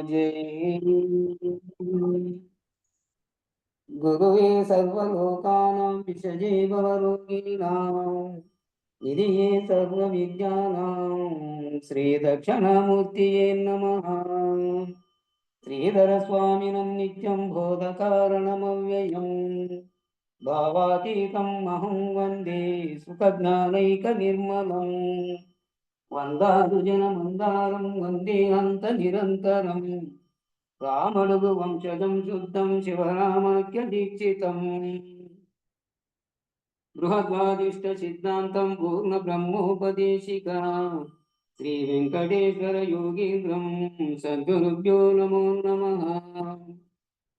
जय गुरुवे सर्वलोकानां विषजे भवरोगिणां निधिये सर्वविद्यानां श्रीदक्षिणामूर्तये नमः। श्रीधरस्वामिनं नित्यं बोधकारणमव्ययम् भावातीतं अहं वन्दे सुखज्ञानैकनिर्मलम्। वन्दारुजनमन्दारं वन्दे हन्तनिरन्तरम् रामडुगु वंशजं शुद्धं शिवरामाख्यदीक्षितम् बृहद्वादिष्टसिद्धान्तं पूर्णब्रह्मोपदेशिका श्रीवेङ्कटेश्वर योगीन्द्रं सद्गुरुभ्यो नमो नमः।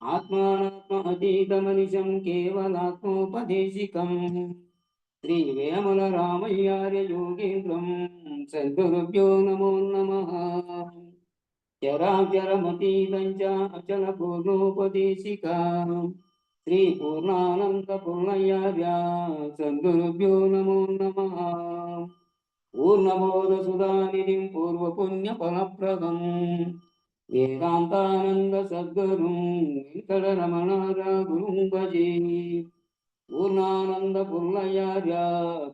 आत्मानात्मतीतमनिशं केवलात्मोपदेशिकम् श्रीवेमलरामय्यार्य योगीन्द्रं सद्गुरुभ्यो नमो नमः। चराचरमतीतं च अचलपूर्णोपदेशिका श्रीपूर्णानन्दपूर्णयार्य सद्गुरुभ्यो नमो नमः। पूर्णबोधसुधानिधिं पूर्वपुण्यफलप्रदम् वेदान्तानन्दसद्गुरुं वेङ्कटरमणार्य भजे। पूर्णानन्दपूर्णयार्य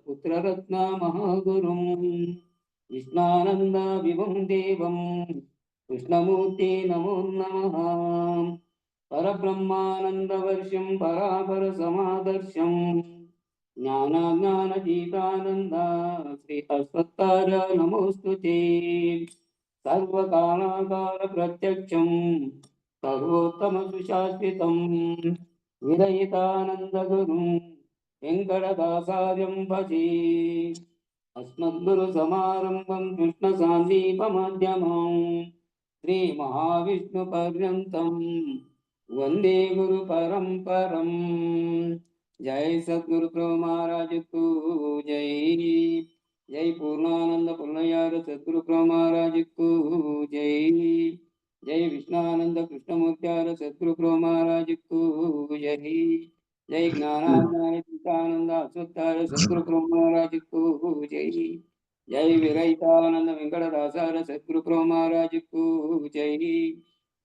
पुत्ररत्नमहागुरुं कृष्णानन्दविभुं देवं कृष्णमूर्ते नमो नमः। परब्रह्मानन्दवर्षं परापरसमादर्शं ज्ञानाज्ञानतीतानन्द श्री अस्मत्कार्य नमोऽस्तु ते। सर्वकालाकारप्रत्यक्षं सर्वोत्तमसुशाश्रितं विरहितानन्दगुरुं वेङ्कटदासार्यं भजे। अस्मद्गुरुसमारम्भं कृष्णसान्दीपमध्यमम् श्रीमहाविष्णुपर्यन्तं वन्दे गुरुपरम्परम्। जय सद्गुरु प्रभु महाराज को जय। जय पूर्णानंद पुण्ययार सद्गुरु प्रभु महाराज को जय। जय विष्णुआनंद कृष्णमूर्त्यार सद्गुरु प्रभु महाराज को जय। जय ज्ञानानंद अश्वत्थार सद्गुरु प्रभु महाराज को जय। जय विरहितानंद वेंकटदासार सद्गुरु प्रभु महाराज को जय।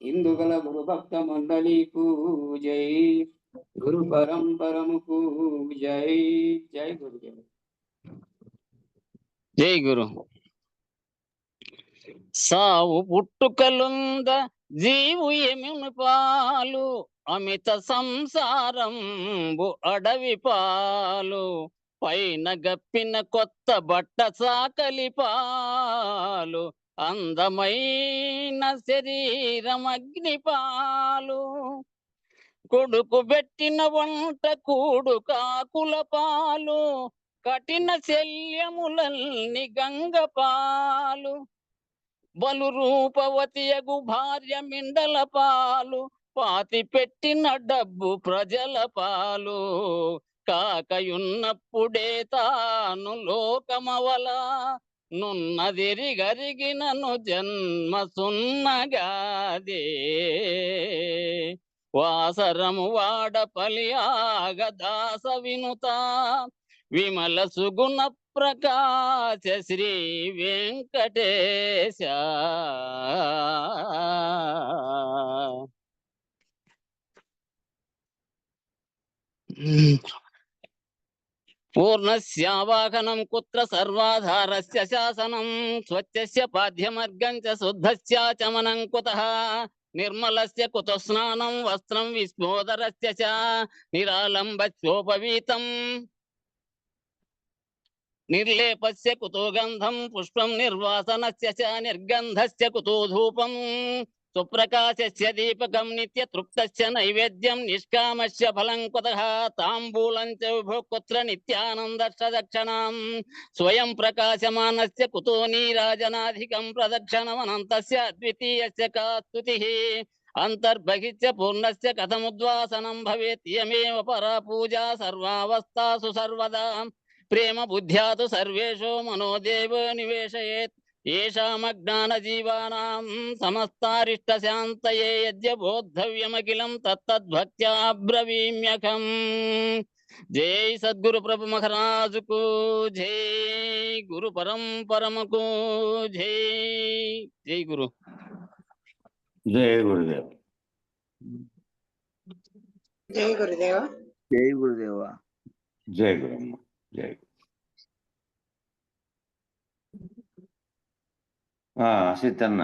हिंदुगल गुरु भक्त मंडली को जय। गुरु परंपरमुకు జై జై గురుదేవ జై గురు. సావు పుట్టుకలుంద జీవు ఎమిను పాలు అమిత సంసారంబు అడవి పాలు పైన గప్పిన కొత్త బట్ట సాకలి పాలు అందమైన శరీరం అగ్ని పాలు కొడుకు పెట్టిన వంట కూడు కాకుల పాలు కఠిన శల్యములల్ని గంగ పాలు బలు రూపవతియగు భార్య మిండల పాలు పాతి పెట్టిన డబ్బు ప్రజల పాలు కాకయున్నప్పుడే తాను లోకమవల నున్నదిరిగరిగినను జన్మ సున్నగాదే వాసరము వాడ పలియాగ దాస వినుత విమల సుగుణ ప్రకాశ శ్రీ వెంకటేశ. పూర్ణస్యావాహనం కుత్ర సర్వాధారస్య శాసనం స్వచ్ఛస్య పాద్యమర్గం చ శుద్ధస్యాచమనం కుతః నిర్మలస్య కుతో స్నానం వస్త్రం విస్మోదరస్య చ నిరాలంబస్యోపవీతం నిర్లేపస్య కుతో గంధం పుష్పం నిర్వాసనస్య చ నిర్గంధస్య కుతో ధూపం సుప్రకాశస్య దీపకం నిత్య తృప్తస్య నైవేద్యం నిష్కామస్య ఫలం కుతః తాంబూలం చ విభో కుత్ర నిత్యానందస్య దక్షిణాం స్వయం ప్రకాశమానస్య కుతో నీరాజనాధికం ప్రదక్షిణమనంతస్య అద్వితీయస్య కా స్తుతిః అంతర్బహిశ్చ పూర్ణస్య కథముద్వాసనం భవేత్ ఇయమేవ పరా పూజా సర్వావస్థాసు సర్వదా ప్రేమ బుద్ధ్యాతు సర్వేషు మనోదేవో నివేశయేత్ ఏషామజ్ఞాన జీవానాం సమస్తారిష్ట శాంతయే యద్య బోద్ధవ్యమఖిలం తత్తద్భక్త్యా బ్రవీమ్యఖం. జై సద్గురు ప్రభు మహారాజుకు జై. గురు పరంపరముకు జై. జై గురు. జయ గురుదేవ్. జై గురుదేవ. జై గురుదేవ. జయ గురమ్మ. జయ సీతన్న.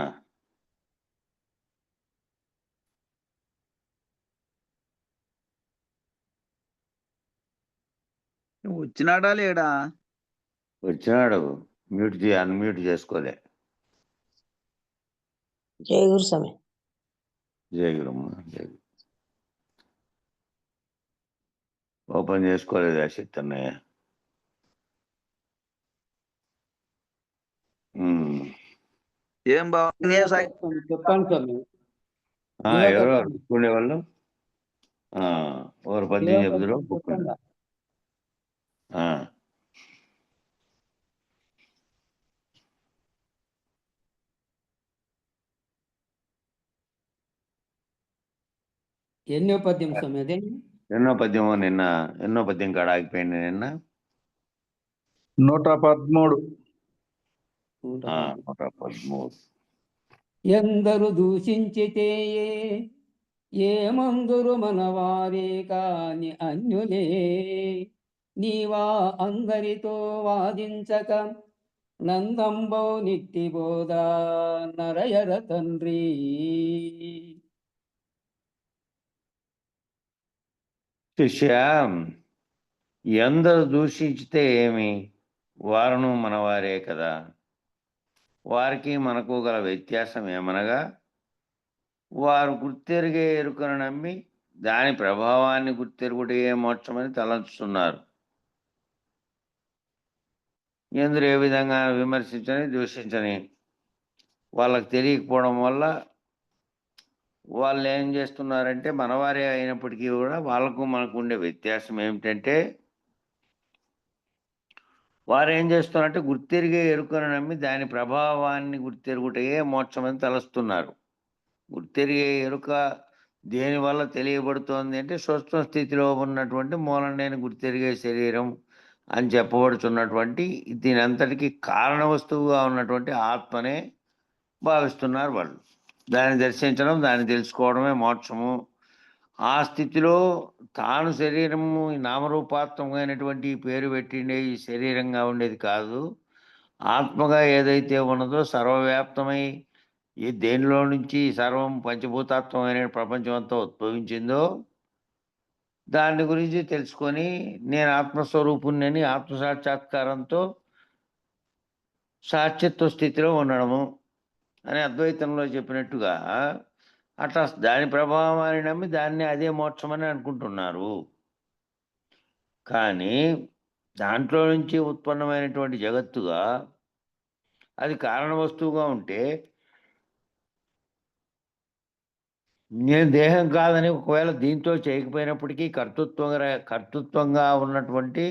వచ్చినాడా లేడా? వచ్చినాడు, అన్మ్యూట్ చేసుకోలే. జై గురు స్వామి. జయ గురమ్మ. జయ ఓపెన్ చేసుకోలేదా సీతన్నయ్య? ఏం బాగుంది చెప్పండి స్వామి. ఎవరో ఉండేవాళ్ళు ఒకరు పద్యం చెబుతారు. ఎన్నో పద్యం స్వామి అదే? ఎన్నో పద్యం కాడ ఆగిపోయింది నిన్న. 113. 113. ఎందరు దూషించితే ఏమందురు మనవారే కాని అన్యులే, నీవా అందరితో వాదించక నందంబౌ నిట్టి బోధ నరయర తండ్రి. శిష్య, ఎందరు దూషించితే ఏమి, వారును మనవారే కదా. వారికి మనకు గల వ్యత్యాసం ఏమనగా, వారు గుర్తెరిగే ఎరుకను నమ్మి దాని ప్రభావాన్ని గుర్తెరుగుటే మోక్షమని తలంచుతున్నారు. ఎందరు ఏ విధంగా విమర్శించని దూషించని వాళ్ళకి తెలియకపోవడం వల్ల వాళ్ళు ఏం చేస్తున్నారంటే, మనవారే అయినప్పటికీ కూడా వాళ్ళకు మనకు ఉండే వ్యత్యాసం ఏమిటంటే, వారు ఏం చేస్తున్నారంటే గుర్తెరిగే ఎరుకను నమ్మి దాని ప్రభావాన్ని గుర్తెరుగుటే మోక్షమని తలస్తున్నారు. గుర్తెరిగే ఎరుక దేనివల్ల తెలియబడుతోంది అంటే, సూక్ష్మ స్థితిలో ఉన్నటువంటి మూలంలేని గుర్తెరిగే శరీరం అని చెప్పబడుతున్నటువంటి దీని అంతటికీ కారణ వస్తువుగా ఉన్నటువంటి ఆత్మనే భావిస్తున్నారు వాళ్ళు. దాన్ని దర్శించడం, దాన్ని తెలుసుకోవడమే మోక్షము. ఆ స్థితిలో తాను శరీరము నామరూపాత్మకమైనటువంటి పేరు పెట్టిండే ఈ శరీరంగా ఉండేది కాదు, ఆత్మగా ఏదైతే ఉన్నదో సర్వవ్యాప్తమై ఈ దేనిలో నుంచి సర్వం పంచభూతాత్మమైన ప్రపంచం అంతా ఉద్భవించిందో దాని గురించి తెలుసుకొని నేను ఆత్మస్వరూపుణ్ణి ఆత్మసాక్షాత్కారంతో సాక్షిత్వ స్థితిలో ఉండడము అని అద్వైతంలో చెప్పినట్టుగా అట్లా దాని ప్రభావాన్ని నమ్మి దాన్ని అదే మోక్షమని అనుకుంటున్నారు. కానీ దాంట్లో నుంచి ఉత్పన్నమైనటువంటి జగత్తుగా అది కారణ వస్తువుగా ఉంటే, నేను దేహం కాదని ఒకవేళ దీంతో చేయకపోయినప్పటికీ కర్తృత్వంగా ఉన్నటువంటి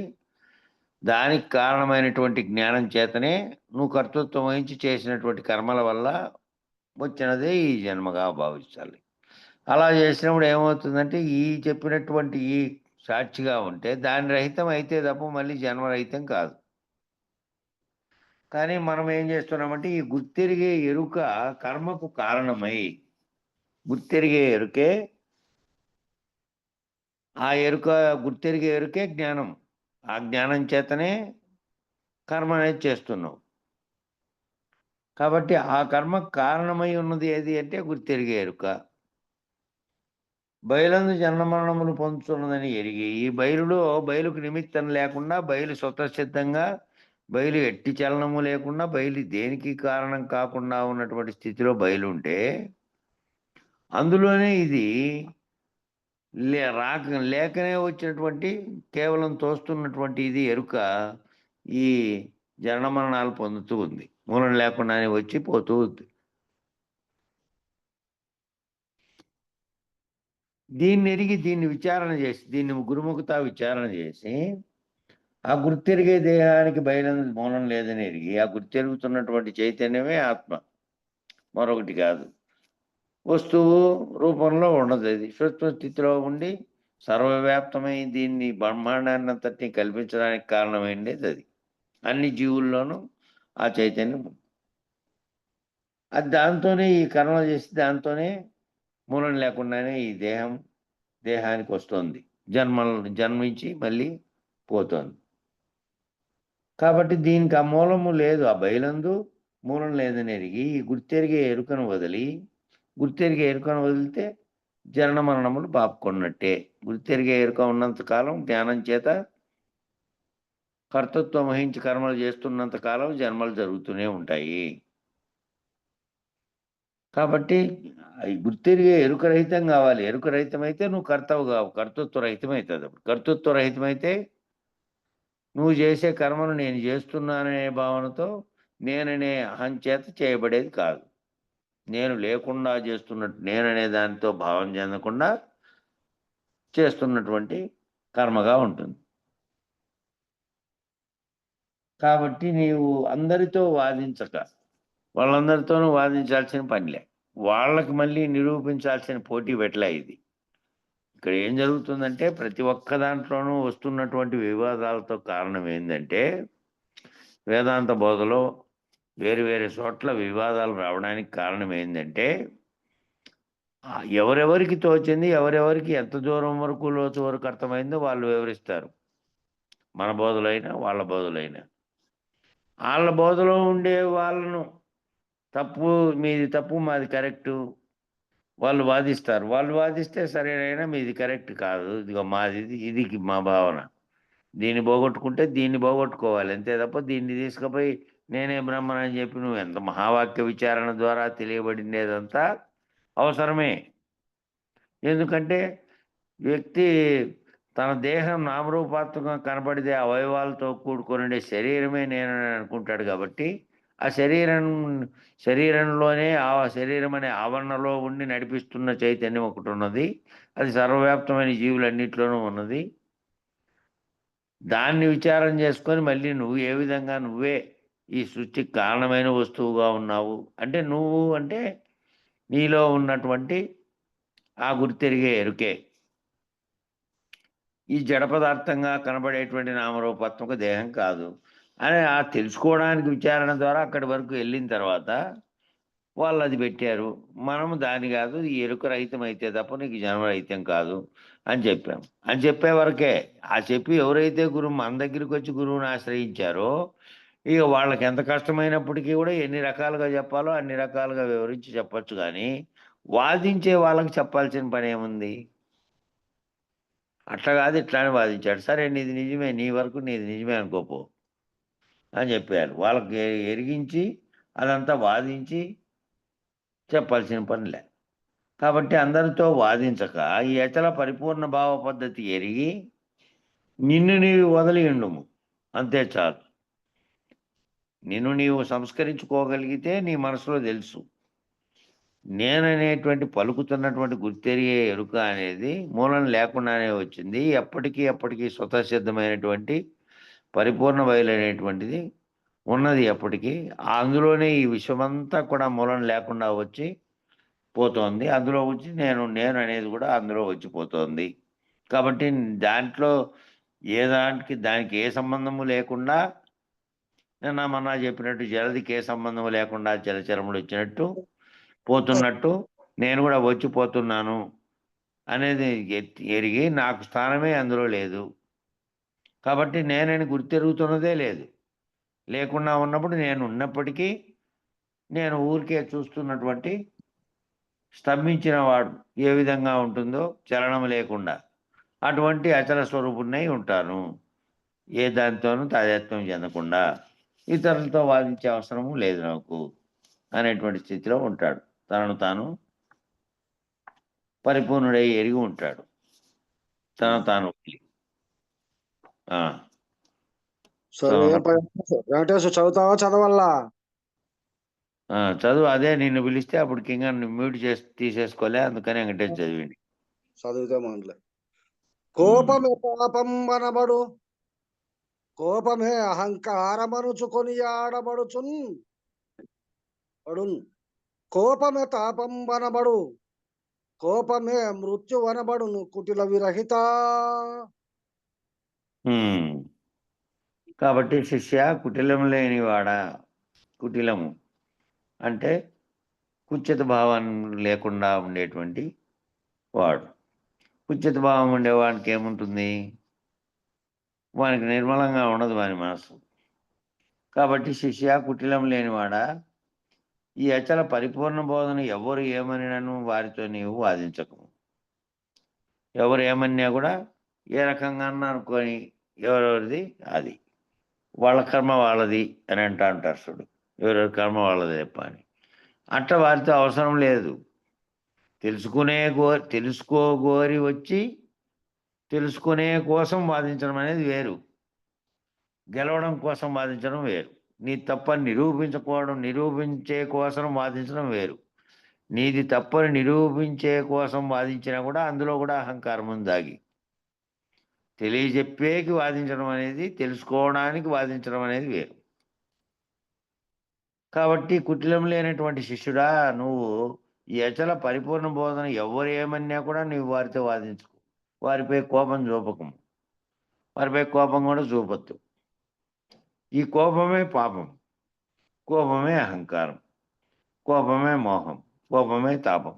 దానికి కారణమైనటువంటి జ్ఞానం చేతనే నువ్వు కర్తృత్వం వహించి చేసినటువంటి కర్మల వల్ల వచ్చినదే ఈ జన్మగా భావించాలి. అలా చేసినప్పుడు ఏమవుతుందంటే, ఈ చెప్పినటువంటి ఈ సాక్షిగా ఉంటే దాని రహితం అయితే తప్ప మళ్ళీ జన్మరహితం కాదు. కానీ మనం ఏం చేస్తున్నామంటే, ఈ గుర్తెరిగే ఎరుక కర్మకు కారణమై, గుర్తెరిగే ఎరుకే గుర్తెరిగే ఎరుకే జ్ఞానం. ఆ జ్ఞానం చేతనే కర్మ అనేది చేస్తున్నాం. కాబట్టి ఆ కర్మకు కారణమై ఉన్నది ఏది అంటే గుర్తెరిగే ఎరుక. బయలందు జన్మమరణములు పొందుతున్నదని ఎరిగి, ఈ బయలుకు నిమిత్తం లేకుండా, బయలు స్వతసిద్ధంగా, బయలు ఎట్టి చలనము లేకుండా, బయలు దేనికి కారణం కాకుండా ఉన్నటువంటి స్థితిలో బయలు ఉంటే, అందులోనే ఇది లేకనే వచ్చినటువంటి కేవలం తోస్తున్నటువంటి ఇది ఎరుక ఈ జనన మరణాలు పొందుతూ ఉంది. మూలం లేకుండానే వచ్చి పోతూ ఉంది. దీన్ని ఎరిగి దీన్ని విచారణ చేసి, దీన్ని గురుముఖత విచారణ చేసి, ఆ గుర్తెరిగే దేహానికి బయలు మూలం లేదని ఎరిగి, ఆ గుర్తెరుగుతున్నటువంటి చైతన్యమే ఆత్మ, మరొకటి కాదు. వస్తువు రూపంలో ఉండదు. అది సూక్ష్మ స్థితిలో ఉండి సర్వవ్యాప్తమై దీన్ని బ్రహ్మాండాన్ని అంతటినీ కల్పించడానికి కారణమైండేది అది. అన్ని జీవుల్లోనూ ఆ చైతన్యం. అది దాంతోనే ఈ కర్మలు చేసి దాంతోనే మూలం లేకుండానే ఈ దేహానికి వస్తుంది, జన్మించి మళ్ళీ పోతుంది. కాబట్టి దీనికి ఆ మూలము లేదు, ఆ బయలందు మూలం లేదని ఎరిగి ఈ గుర్తెరిగే ఎరుకను వదిలితే జనన మరణములు బాపుకొన్నట్టే. గుర్తెరిగే ఎరుక ఉన్నంత కాలం జ్ఞానం చేత కర్తృత్వం వహించి కర్మలు చేస్తున్నంత కాలం జన్మలు జరుగుతూనే ఉంటాయి. కాబట్టి ఈ గుర్తెరిగే ఎరుక రహితం కావాలి. ఎరుక రహితమైతే నువ్వు కర్తవు కావు, కర్తృత్వ రహితమవుతుంది. అప్పుడు కర్తృత్వ రహితమైతే నువ్వు చేసే కర్మను నేను చేస్తున్నాననే భావనతో నేననే అహం చేత చేయబడేది కాదు. నేను లేకుండా చేస్తున్నట్టు నేననే దానితో భావం చెందకుండా చేస్తున్నటువంటి కర్మగా ఉంటుంది. కాబట్టి నీవు అందరితో వాదించక, వాళ్ళందరితోనూ వాదించాల్సిన పనిలే, వాళ్ళకి మళ్ళీ నిరూపించాల్సిన పోటీ పెట్టలే ఇది. ఇక్కడ ఏం జరుగుతుందంటే ప్రతి ఒక్క దాంట్లోనూ వస్తున్నటువంటి వివాదాలతో కారణం ఏంటంటే వేదాంత బోధలో వేరు వేరే చోట్ల వివాదాలు రావడానికి కారణం ఏంటంటే ఎవరెవరికి తోచింది, ఎవరెవరికి ఎంత దూరం వరకు లోతు వరకు అర్థమైందో వాళ్ళు వివరిస్తారు. మన బోధలైనా వాళ్ళ బోధలైనా వాళ్ళ బోధలో ఉండే వాళ్ళను మీది తప్పు మాది కరెక్టు వాళ్ళు వాదిస్తారు. వాళ్ళు వాదిస్తే సరేనైనా మీది కరెక్ట్ కాదు, ఇదిగో మాది ఇది మా భావన, దీన్ని పోగొట్టుకుంటే దీన్ని పోగొట్టుకోవాలి అంతే తప్ప దీన్ని తీసుకుపోయి నేనే బ్రహ్మనని చెప్పి నువ్వు ఎంత మహావాక్య విచారణ ద్వారా తెలియబడిందేదంతా అవసరమే. ఎందుకంటే వ్యక్తి తన దేహం నామరూపాత్మకంగా కనబడితే అవయవాలతో కూడుకునే శరీరమే నేనని అనుకుంటాడు. కాబట్టి ఆ శరీరంలోనే ఆ శరీరం అనే ఆవరణలో ఉండి నడిపిస్తున్న చైతన్యం ఒకటి ఉన్నది. అది సర్వవ్యాప్తమైన జీవులన్నింటిలోనూ ఉన్నది. దాన్ని విచారం చేసుకొని మళ్ళీ నువ్వు ఏ విధంగా నువ్వే ఈ సృష్టికి కారణమైన వస్తువుగా ఉన్నావు అంటే నువ్వు అంటే నీలో ఉన్నటువంటి ఆ గుర్తెరిగే ఎరుకే ఈ జడ పదార్థంగా కనబడేటువంటి నామరూపాత్మక దేహం కాదు అని ఆ తెలుసుకోవడానికి విచారణ ద్వారా అక్కడి వరకు వెళ్ళిన తర్వాత వాళ్ళు అది పెట్టారు. మనము దాని కాదు, ఈ ఎరుక రహితం అయితే తప్ప నీకు జన్మరహితం కాదు అని చెప్పాం. అని చెప్పే వరకే. ఆ చెప్పి ఎవరైతే మన దగ్గరికి వచ్చి గురువుని ఆశ్రయించారో ఇక వాళ్ళకి ఎంత కష్టమైనప్పటికీ కూడా ఎన్ని రకాలుగా చెప్పాలో అన్ని రకాలుగా వివరించి చెప్పొచ్చు. కానీ వాదించే వాళ్ళకి చెప్పాల్సిన పని ఏముంది? అట్లా కాదు ఇట్లా అని వాదించాడు. సరే నీది నిజమే, నీ వరకు నీది నిజమే అనుకోపో అని చెప్పారు. వాళ్ళకి ఎరిగించి అదంతా వాదించి చెప్పాల్సిన పనిలే. కాబట్టి అందరితో వాదించక ఈ అచల పరిపూర్ణ భావ పద్ధతి ఎరిగి నిన్ను నీవు వదిలి ఉండుము అంతే చాలు. నిన్ను నీవు సంస్కరించుకోగలిగితే నీ మనసులో తెలుసు నేననేటువంటి పలుకుతున్నటువంటి గుర్తెరిగే ఎరుక అనేది మూలం లేకుండానే వచ్చింది. ఎప్పటికీ స్వతసిద్ధమైనటువంటి పరిపూర్ణ బయలనేటువంటిది ఉన్నది ఎప్పటికీ. అందులోనే ఈ విశ్వమంతా కూడా మూలం లేకుండా వచ్చి పోతోంది. అందులో వచ్చి నేను అనేది కూడా అందులో వచ్చిపోతోంది. కాబట్టి దాంట్లో దానికి ఏ సంబంధము లేకుండా మొన్న చెప్పినట్టు జలదికి ఏ సంబంధము లేకుండా జలచరములు వచ్చినట్టు పోతున్నట్టు నేను కూడా వచ్చిపోతున్నాను అనేది ఎరిగి నాకు స్థానమే అందులో లేదు. కాబట్టి నేనని గుర్తెరుగుతున్నదే లేదు. లేకుండా ఉన్నప్పుడు నేను ఉన్నప్పటికీ నేను ఊరికే చూస్తున్నటువంటి స్తంభించిన వాడు ఏ విధంగా ఉంటుందో చలనం లేకుండా అటువంటి అచల స్వరూపుణ్ణై ఉంటాను. ఏ దానితోనూ తాదాత్మ్యం చెందకుండా ఇతరులతో వాదించే అవసరము లేదు నాకు అనేటువంటి స్థితిలో ఉంటాడు. తనను తాను పరిపూర్ణుడై ఎరిగి ఉంటాడు. తను తాను వెంకటేశ్వర చదువుతావా చదవల్లా? చదువు. అదే నిన్ను పిలిస్తే అప్పుడు కింద మ్యూట్ తీసేసుకోలే, అందుకని వెంకటేష్ చదివింది. చదివితే మాటలే. కోపమే పాపం అనబడు, కోపమే అహంకారమనుచుకొని ఆడబడుచున్ కోపమే తాపం వనబడు, కోపమే మృత్యు వనబడును కుటిల విరహిత. కాబట్టి శిష్య కుటిలం లేనివాడా, కుటిలము అంటే కుచిత భావం లేకుండా ఉండేటువంటి వాడు. కుచిత భావం ఉండేవాడికి ఏముంటుంది? వానికి నిర్మలంగా ఉండదు వాని మనసు. కాబట్టి శిష్య కుటిలం లేనివాడా, ఈ అచల పరిపూర్ణ బోధన ఎవరు ఏమనినను వారితో నీవు వాదించకు. ఎవరు ఏమన్నా కూడా ఏ రకంగా అనుకొని ఎవరెవరిది అది, వాళ్ళ కర్మ వాళ్ళది అని అంటారు చూడు. ఎవరెవరి కర్మ వాళ్ళది తప్ప అని. అట్లా వారితో అవసరం లేదు. తెలుసుకోగోరి వచ్చి తెలుసుకునే కోసం వాదించడం అనేది వేరు, గెలవడం కోసం వాదించడం వేరు. నీ తప్పని నిరూపించే కోసం వాదించడం వేరు. నీది తప్పని నిరూపించే కోసం వాదించినా కూడా అందులో కూడా అహంకారం ఉంది దాగి. తెలియజెప్పేకి వాదించడం అనేది, తెలుసుకోవడానికి వాదించడం అనేది వేరు. కాబట్టి కుటిలం లేనటువంటి శిష్యుడా, నువ్వు ఈ అచల పరిపూర్ణ బోధన ఎవరు ఏమన్నా కూడా నువ్వు వారితో వాదించుకో. వారిపై కోపం చూపకము, వారిపై కోపం కూడా చూపొద్దు. ఈ కోపమే పాపం, కోపమే అహంకారం, కోపమే మోహం, కోపమే తాపం.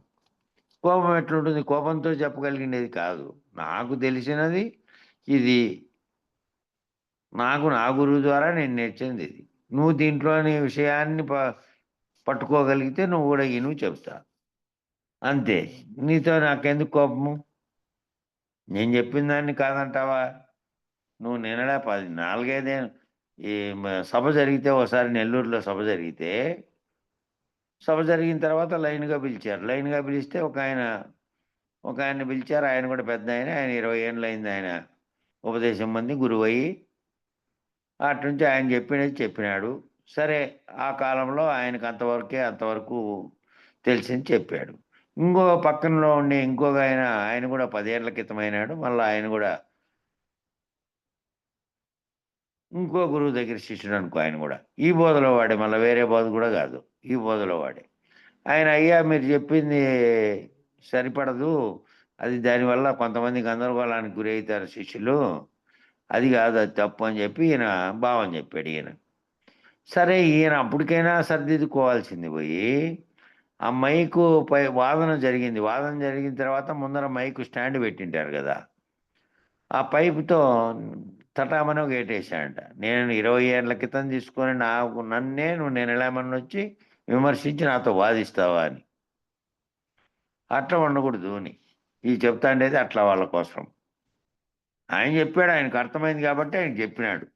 కోపం ఎట్లుంటుంది? కోపంతో చెప్పగలిగినది కాదు. నాకు తెలిసినది ఇది, నా గురువు ద్వారా నేను నేర్చింది ఇది. నువ్వు దీంట్లోని విషయాన్ని పట్టుకోగలిగితే నువ్వు కూడా నువ్వు చెప్తా అంతే. నీతో నాకెందుకు కోపము? నేను చెప్పిన దాన్ని కాదంటావా? నువ్వు నిన్నడా 4-5 ఈ సభ జరిగితే, ఒకసారి నెల్లూరులో సభ జరిగిన తర్వాత లైన్గా పిలిస్తే ఒక ఆయన్ని పిలిచారు. ఆయన కూడా పెద్ద ఆయన 20 ఏళ్ళు అయింది ఆయన ఉపదేశం మంది గురువు అయ్యి. అటు నుంచి ఆయన చెప్పినాడు. సరే, ఆ కాలంలో ఆయనకు అంతవరకు తెలిసింది చెప్పాడు. ఇంకో పక్కనలో ఉండే ఇంకొక ఆయన కూడా 10 ఏళ్ల క్రితం అయినాడు. మళ్ళీ ఆయన కూడా ఇంకో గురువు దగ్గర శిష్యుడు అనుకో. ఆయన కూడా ఈ బోధలో వాడే, మళ్ళీ వేరే బోధ కూడా కాదు, ఈ బోధలో వాడే. ఆయన, అయ్యా మీరు చెప్పింది సరిపడదు, అది దానివల్ల కొంతమంది గందరగోళానికి గురి అవుతారు శిష్యులు, అది కాదు, అది తప్పు అని చెప్పి ఈయన భావం చెప్పాడు. సరే, ఈయన అప్పటికైనా సర్దిద్దుకోవాల్సింది పోయి ఆ మైకు పై వాదన జరిగిన తర్వాత ముందర మైకు స్టాండ్ పెట్టింటారు కదా, ఆ పైపుతో తటామని గేటేశాడంట. నేను 20 ఏళ్ల క్రితం తీసుకొని నువ్వు నేను ఎలామని వచ్చి విమర్శించి నాతో వాదిస్తావా అని. అట్లా ఉండకూడదు అని ఈ చెప్తా ఉండేది అట్లా వాళ్ళ కోసం. ఆయన చెప్పాడు, ఆయనకు అర్థమైంది కాబట్టి ఆయన చెప్పినాడు.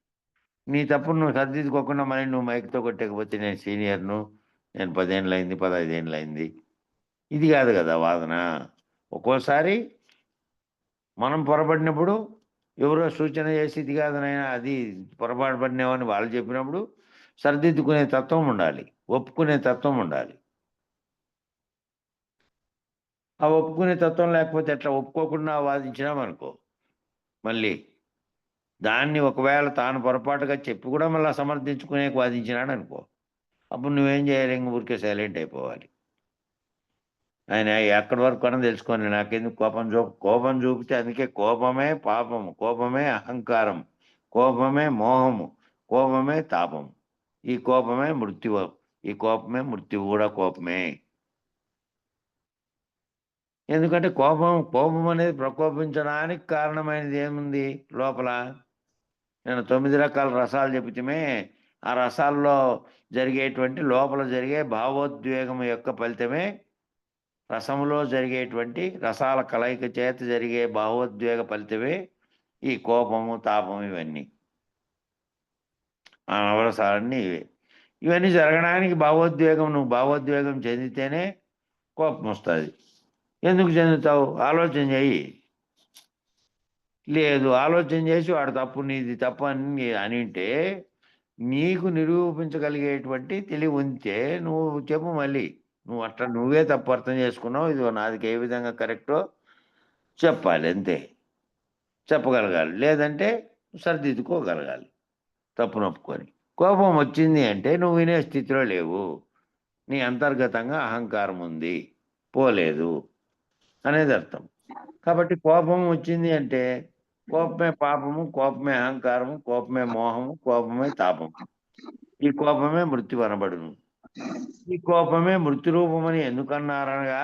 నీ తప్పుడు నువ్వు సర్దిద్దుకోకుండా మళ్ళీ నువ్వు మైక్తో కొట్టకపోతే నేను సీనియర్ను, నేను 10 ఏళ్ళు అయింది, 15 ఏళ్ళు అయింది, ఇది కాదు కదా వాదన. ఒక్కోసారి మనం పొరపడినప్పుడు ఎవరో సూచన చేసి ఇది కాదనైనా అది పొరపాటు పడినామని వాళ్ళు చెప్పినప్పుడు సరిదిద్దుకునే తత్వం ఉండాలి, ఒప్పుకునే తత్వం ఉండాలి. ఆ ఒప్పుకునే తత్వం లేకపోతే ఎట్లా? ఒప్పుకోకుండా వాదించినామనుకో, మళ్ళీ దాన్ని ఒకవేళ తాను పొరపాటుగా చెప్పి కూడా మళ్ళీ సమర్థించుకునే వాదించినాడు అనుకో, అప్పుడు నువ్వేం చేయాలి? ఇంక ఊరికే సైలెంట్ అయిపోవాలి. ఆయన ఎక్కడి వరకు అని తెలుసుకొని నాకెందుకు కోపం చూపితే, అందుకే కోపమే పాపము, కోపమే అహంకారం, కోపమే మోహము, కోపమే తాపము. ఈ కోపమే మృత్యువు కూడా కోపమే. ఎందుకంటే కోపం అనేది ప్రకోపించడానికి కారణమైనది ఏముంది లోపల? నేను 9 రకాల రసాలు చెబితే ఆ రసాల్లో జరిగేటువంటి లోపల జరిగే భావోద్వేగం యొక్క ఫలితమే, రసములో జరిగేటువంటి రసాల కలయిక చేత జరిగే భావోద్వేగ ఫలితమే ఈ కోపము, తాపము. ఇవన్నీ ఆ నవరసాలన్నీ ఇవన్నీ జరగడానికి నువ్వు భావోద్వేగం చెందితేనే కోపం వస్తుంది. ఎందుకు చెందుతావు? ఆలోచన చెయ్యి. లేదు, ఆలోచన చేసి వాడు తప్పు, నీది తప్పు అని అంటే నీకు నిరూపించగలిగేటువంటి తెలివి ఉంటే నువ్వు చెప్పు. మళ్ళీ నువ్వు అట్లా నువ్వే తప్పు అర్థం చేసుకున్నావు, ఇది నాది ఏ విధంగా కరెక్టో చెప్పాలి, అంతే. చెప్పగలగాలి, లేదంటే సరిదిద్దుకోగలగాలి తప్పు నొప్పుకొని. కోపం వచ్చింది అంటే నువ్వు వినే స్థితిలో లేవు, నీ అంతర్గతంగా అహంకారం ఉంది, పోలేదు అనేది అర్థం. కాబట్టి కోపం వచ్చింది అంటే కోపమే పాపము, కోపమే అహంకారము, కోపమే మోహము, కోపమే తాపము. ఈ కోపమే మృత్యు అనబడును. ఈ కోపమే మృత్యురూపమని ఎందుకన్నారనగా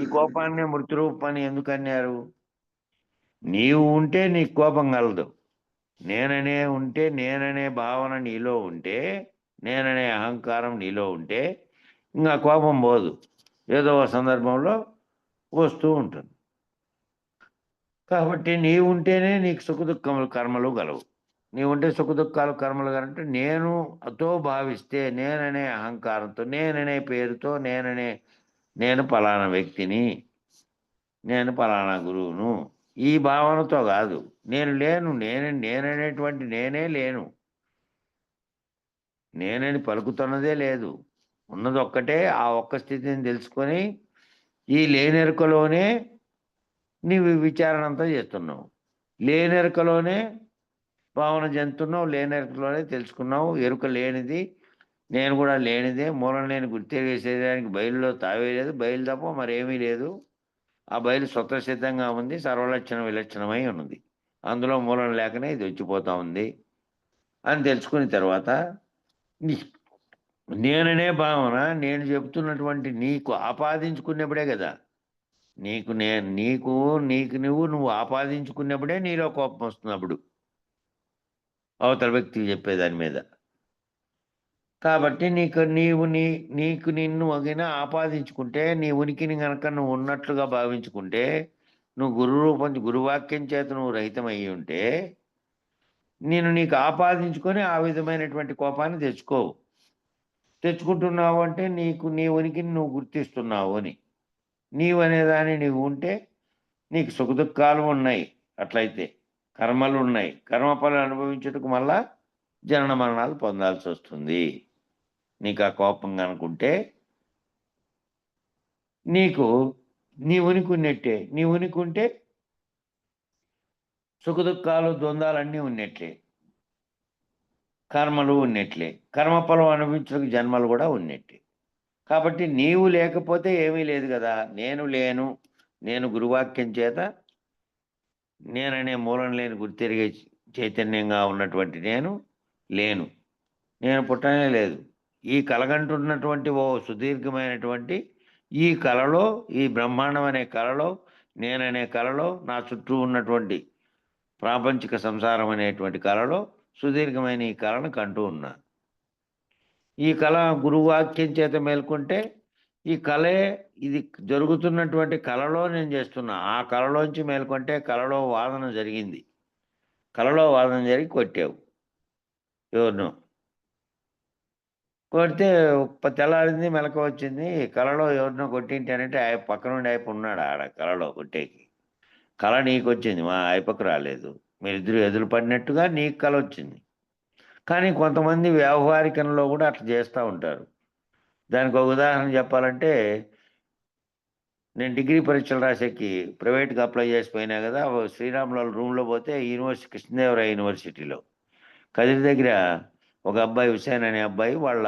ఈ కోపాన్నే మృత్యురూపమని ఎందుకన్నారు? నీవు ఉంటే నీకు కోపం కలదు. నేననే భావన నీలో ఉంటే, నేననే అహంకారం నీలో ఉంటే ఇంకా కోపం పోదు, ఏదో ఒక సందర్భంలో వస్తూ ఉంటుంది. కాబట్టి నీవు ఉంటేనే నీకు సుఖదుఖములు కర్మలు గలవు. నీవుంటే సుఖదుఖాలు కర్మలు కలంటే నేను అతో భావిస్తే, నేననే అహంకారంతో, నేననే పేరుతో, నేను పలానా వ్యక్తిని, నేను పలానా గురువును, ఈ భావనతో కాదు. నేను లేను, నేననేటువంటి నేనే లేను, నేనని పలుకుతున్నదే లేదు. ఉన్నది ఒక్కటే. ఆ ఒక్క స్థితిని తెలుసుకొని ఈ లేనెరుకలోనే నీవు విచారణ అంతా చేస్తున్నావు. లేనెరుకలోనే భావన చెందుతున్నావు, లేనెరుకలోనే తెలుసుకున్నావు. ఎరుక లేనిది, నేను కూడా లేనిదే. మూలం లేని గుర్తెరిగేసేదానికి బయలులో తావేలేదు, బయలు తప్ప మరేమీ లేదు. ఆ బయలు స్వతసిద్ధంగా ఉంది, సర్వలక్షణ విలక్షణమై ఉన్నది. అందులో మూలం లేకనే ఇది వచ్చిపోతా ఉంది అని తెలుసుకున్న తర్వాత నేననే భావన నేను చెప్తున్నటువంటి నీకు ఆపాదించుకున్నప్పుడే కదా. నువ్వు ఆపాదించుకున్నప్పుడే నీలో కోపం వస్తున్నప్పుడు అవతల వ్యక్తికి చెప్పేదాని మీద. కాబట్టి నీకు నిన్ను వగిన ఆపాదించుకుంటే, నీ ఉనికిని గనక నువ్వు ఉన్నట్లుగా భావించుకుంటే, నువ్వు గురువాక్యం చేత నువ్వు రహితమయ్యి ఉంటే, నీకు ఆపాదించుకొని ఆ విధమైనటువంటి కోపాన్ని తెచ్చుకుంటున్నావు అంటే నీ ఉనికిని నువ్వు గుర్తిస్తున్నావు అని. నీవు అనేదాన్ని నీవు ఉంటే నీకు సుఖదుఖాలు ఉన్నాయి. అట్లయితే కర్మలు ఉన్నాయి. కర్మఫలం అనుభవించుటకు మళ్ళా జనన మరణాలు పొందాల్సి వస్తుంది. నీకు ఆ కోపం కనుకుంటే నీ ఉనికి ఉన్నట్టే. నీ ఉనికి ఉంటే సుఖదుఖాలు ద్వంద్వాలన్నీ ఉన్నట్లే, కర్మలు ఉన్నట్లే, కర్మఫలం అనుభవించడానికి జన్మలు కూడా ఉన్నట్లే. కాబట్టి నీవు లేకపోతే ఏమీ లేదు కదా. నేను గురువాక్యం చేత నేననే మూలం లేని గుర్తెరిగే చైతన్యంగా ఉన్నటువంటి నేను పుట్టనే లేదు. ఈ కలగంటున్నటువంటి ఓ సుదీర్ఘమైనటువంటి ఈ కళలో, ఈ బ్రహ్మాండం అనే కళలో, నేననే కళలో, నా చుట్టూ ఉన్నటువంటి ప్రాపంచిక సంసారం అనేటువంటి కళలో సుదీర్ఘమైన ఈ కళను కంటూ ఉన్నా. ఈ కళ గురువాక్యం చేత మేల్కొంటే ఈ కళే ఇది జరుగుతున్నటువంటి కళలో నేను చేస్తున్నా. ఆ కళలోంచి మేల్కొంటే కళలో వాదన జరిగింది. కళలో వాదన జరిగి కొట్టావు ఎవరినో. కొడితే తెల్లారింది, మెలకువ వచ్చింది. కళలో ఎవరినో కొట్టింటానంటే పక్క నుండి ఉన్నాడు ఆడ కళలో కొట్టేకి. కళ నీకు వచ్చింది, మా ఆయపకు రాలేదు. మీరిద్దరు ఎదురు పడినట్టుగా నీకు కళ వచ్చింది. కానీ కొంతమంది వ్యవహారికంలో కూడా అట్లా చేస్తూ ఉంటారు. దానికి ఒక ఉదాహరణ చెప్పాలంటే, నేను డిగ్రీ పరీక్షలు రాసేకి ప్రైవేట్గా అప్లై చేసిపోయినా కదా. శ్రీరాములు రూమ్లో పోతే కృష్ణదేవరాయ యూనివర్సిటీలో కదిరి దగ్గర ఒక అబ్బాయి, హుసేన్ అనే అబ్బాయి, వాళ్ళ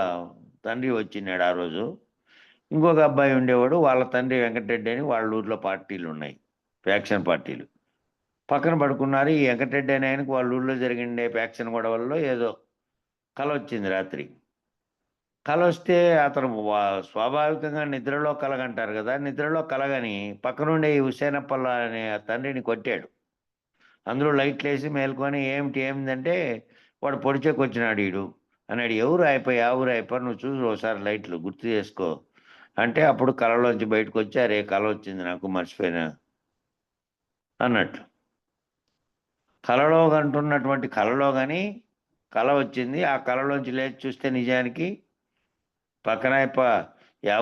తండ్రి వచ్చినాడు ఆ రోజు. ఇంకొక అబ్బాయి ఉండేవాడు, వాళ్ళ తండ్రి వెంకటరెడ్డి అని. వాళ్ళ ఊర్లో పార్టీలు ఉన్నాయి, ఫ్యాక్షన్ పార్టీలు. పక్కన పడుకున్నారు. ఈ వెంకటరెడ్డి అనే ఆయనకు వాళ్ళ ఊళ్ళో జరిగిండే ఫ్యాక్షన్ గొడవల్లో ఏదో కల వచ్చింది రాత్రి. కల వస్తే అతను స్వాభావికంగా నిద్రలో కలగంటారు కదా, నిద్రలో కలగని పక్కనుండే ఈ హుసేనప్పల్ల అనే తండ్రిని కొట్టాడు. అందులో లైట్లు వేసి మేల్కొని ఏమిటంటే వాడు పొడిచేకి వచ్చినాడు వీడు అన్నాడు. ఎవరు అయిపోయి నువ్వు చూసి ఒకసారి లైట్లు గుర్తు చేసుకో అంటే అప్పుడు కళలోంచి బయటకు వచ్చి, అరే కళ వచ్చింది నాకు, మర్చిపోయినా అన్నట్టు. కళలో కంటున్నటువంటి కళలో కానీ కళ వచ్చింది. ఆ కళలోంచి లేచి చూస్తే నిజానికి పక్కన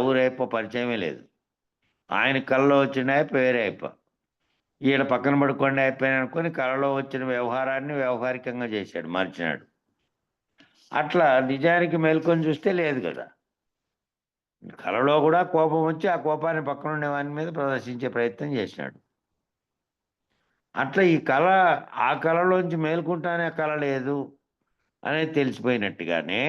ఊరైప పరిచయమే లేదు. ఆయన కళలో వచ్చిన వేరే అయిప, ఈయన పక్కన పడుకోండి అయిపోయాను అనుకుని కళలో వచ్చిన వ్యవహారాన్ని వ్యవహారికంగా చేశాడు, మార్చినాడు. అట్లా నిజానికి మేల్కొని చూస్తే లేదు కదా. కళలో కూడా కోపం వచ్చి ఆ కోపాన్ని పక్కనుండే వాని మీద ప్రదర్శించే ప్రయత్నం చేసినాడు. అట్లా ఈ కళ, ఆ కళలోంచి మేల్కుంటానే కళ లేదు అనేది తెలిసిపోయినట్టుగానే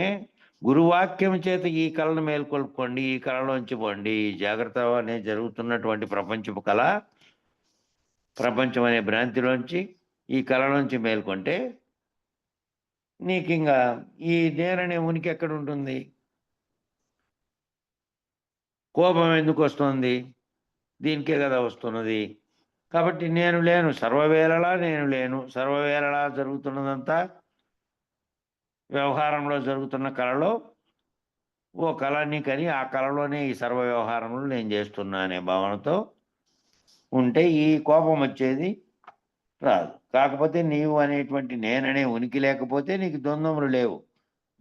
గురువాక్యం చేత ఈ కళను మేల్కొల్పుకోండి, ఈ కళలోంచి పోండి, జాగ్రత్త అనే జరుగుతున్నటువంటి ప్రపంచపు కళ, ప్రపంచం అనే భ్రాంతిలోంచి ఈ కళలోంచి మేల్కొంటే నీకు ఇంకా ఈ నేననే ఉనికి ఎక్కడ ఉంటుంది? కోపం ఎందుకు వస్తుంది? దీనికే కదా వస్తున్నది. కాబట్టి నేను లేను, సర్వవేళలా నేను లేను. సర్వవేళలా జరుగుతున్నదంతా వ్యవహారంలో జరుగుతున్న కళలో ఓ కళని కని ఆ కళలోనే ఈ సర్వ వ్యవహారములు నేను చేస్తున్నా అనే భావనతో ఉంటే ఈ కోపం వచ్చేది రాదు. కాకపోతే నీవు అనేటువంటి నేననే ఉనికి లేకపోతే నీకు ద్వంద్వములు లేవు.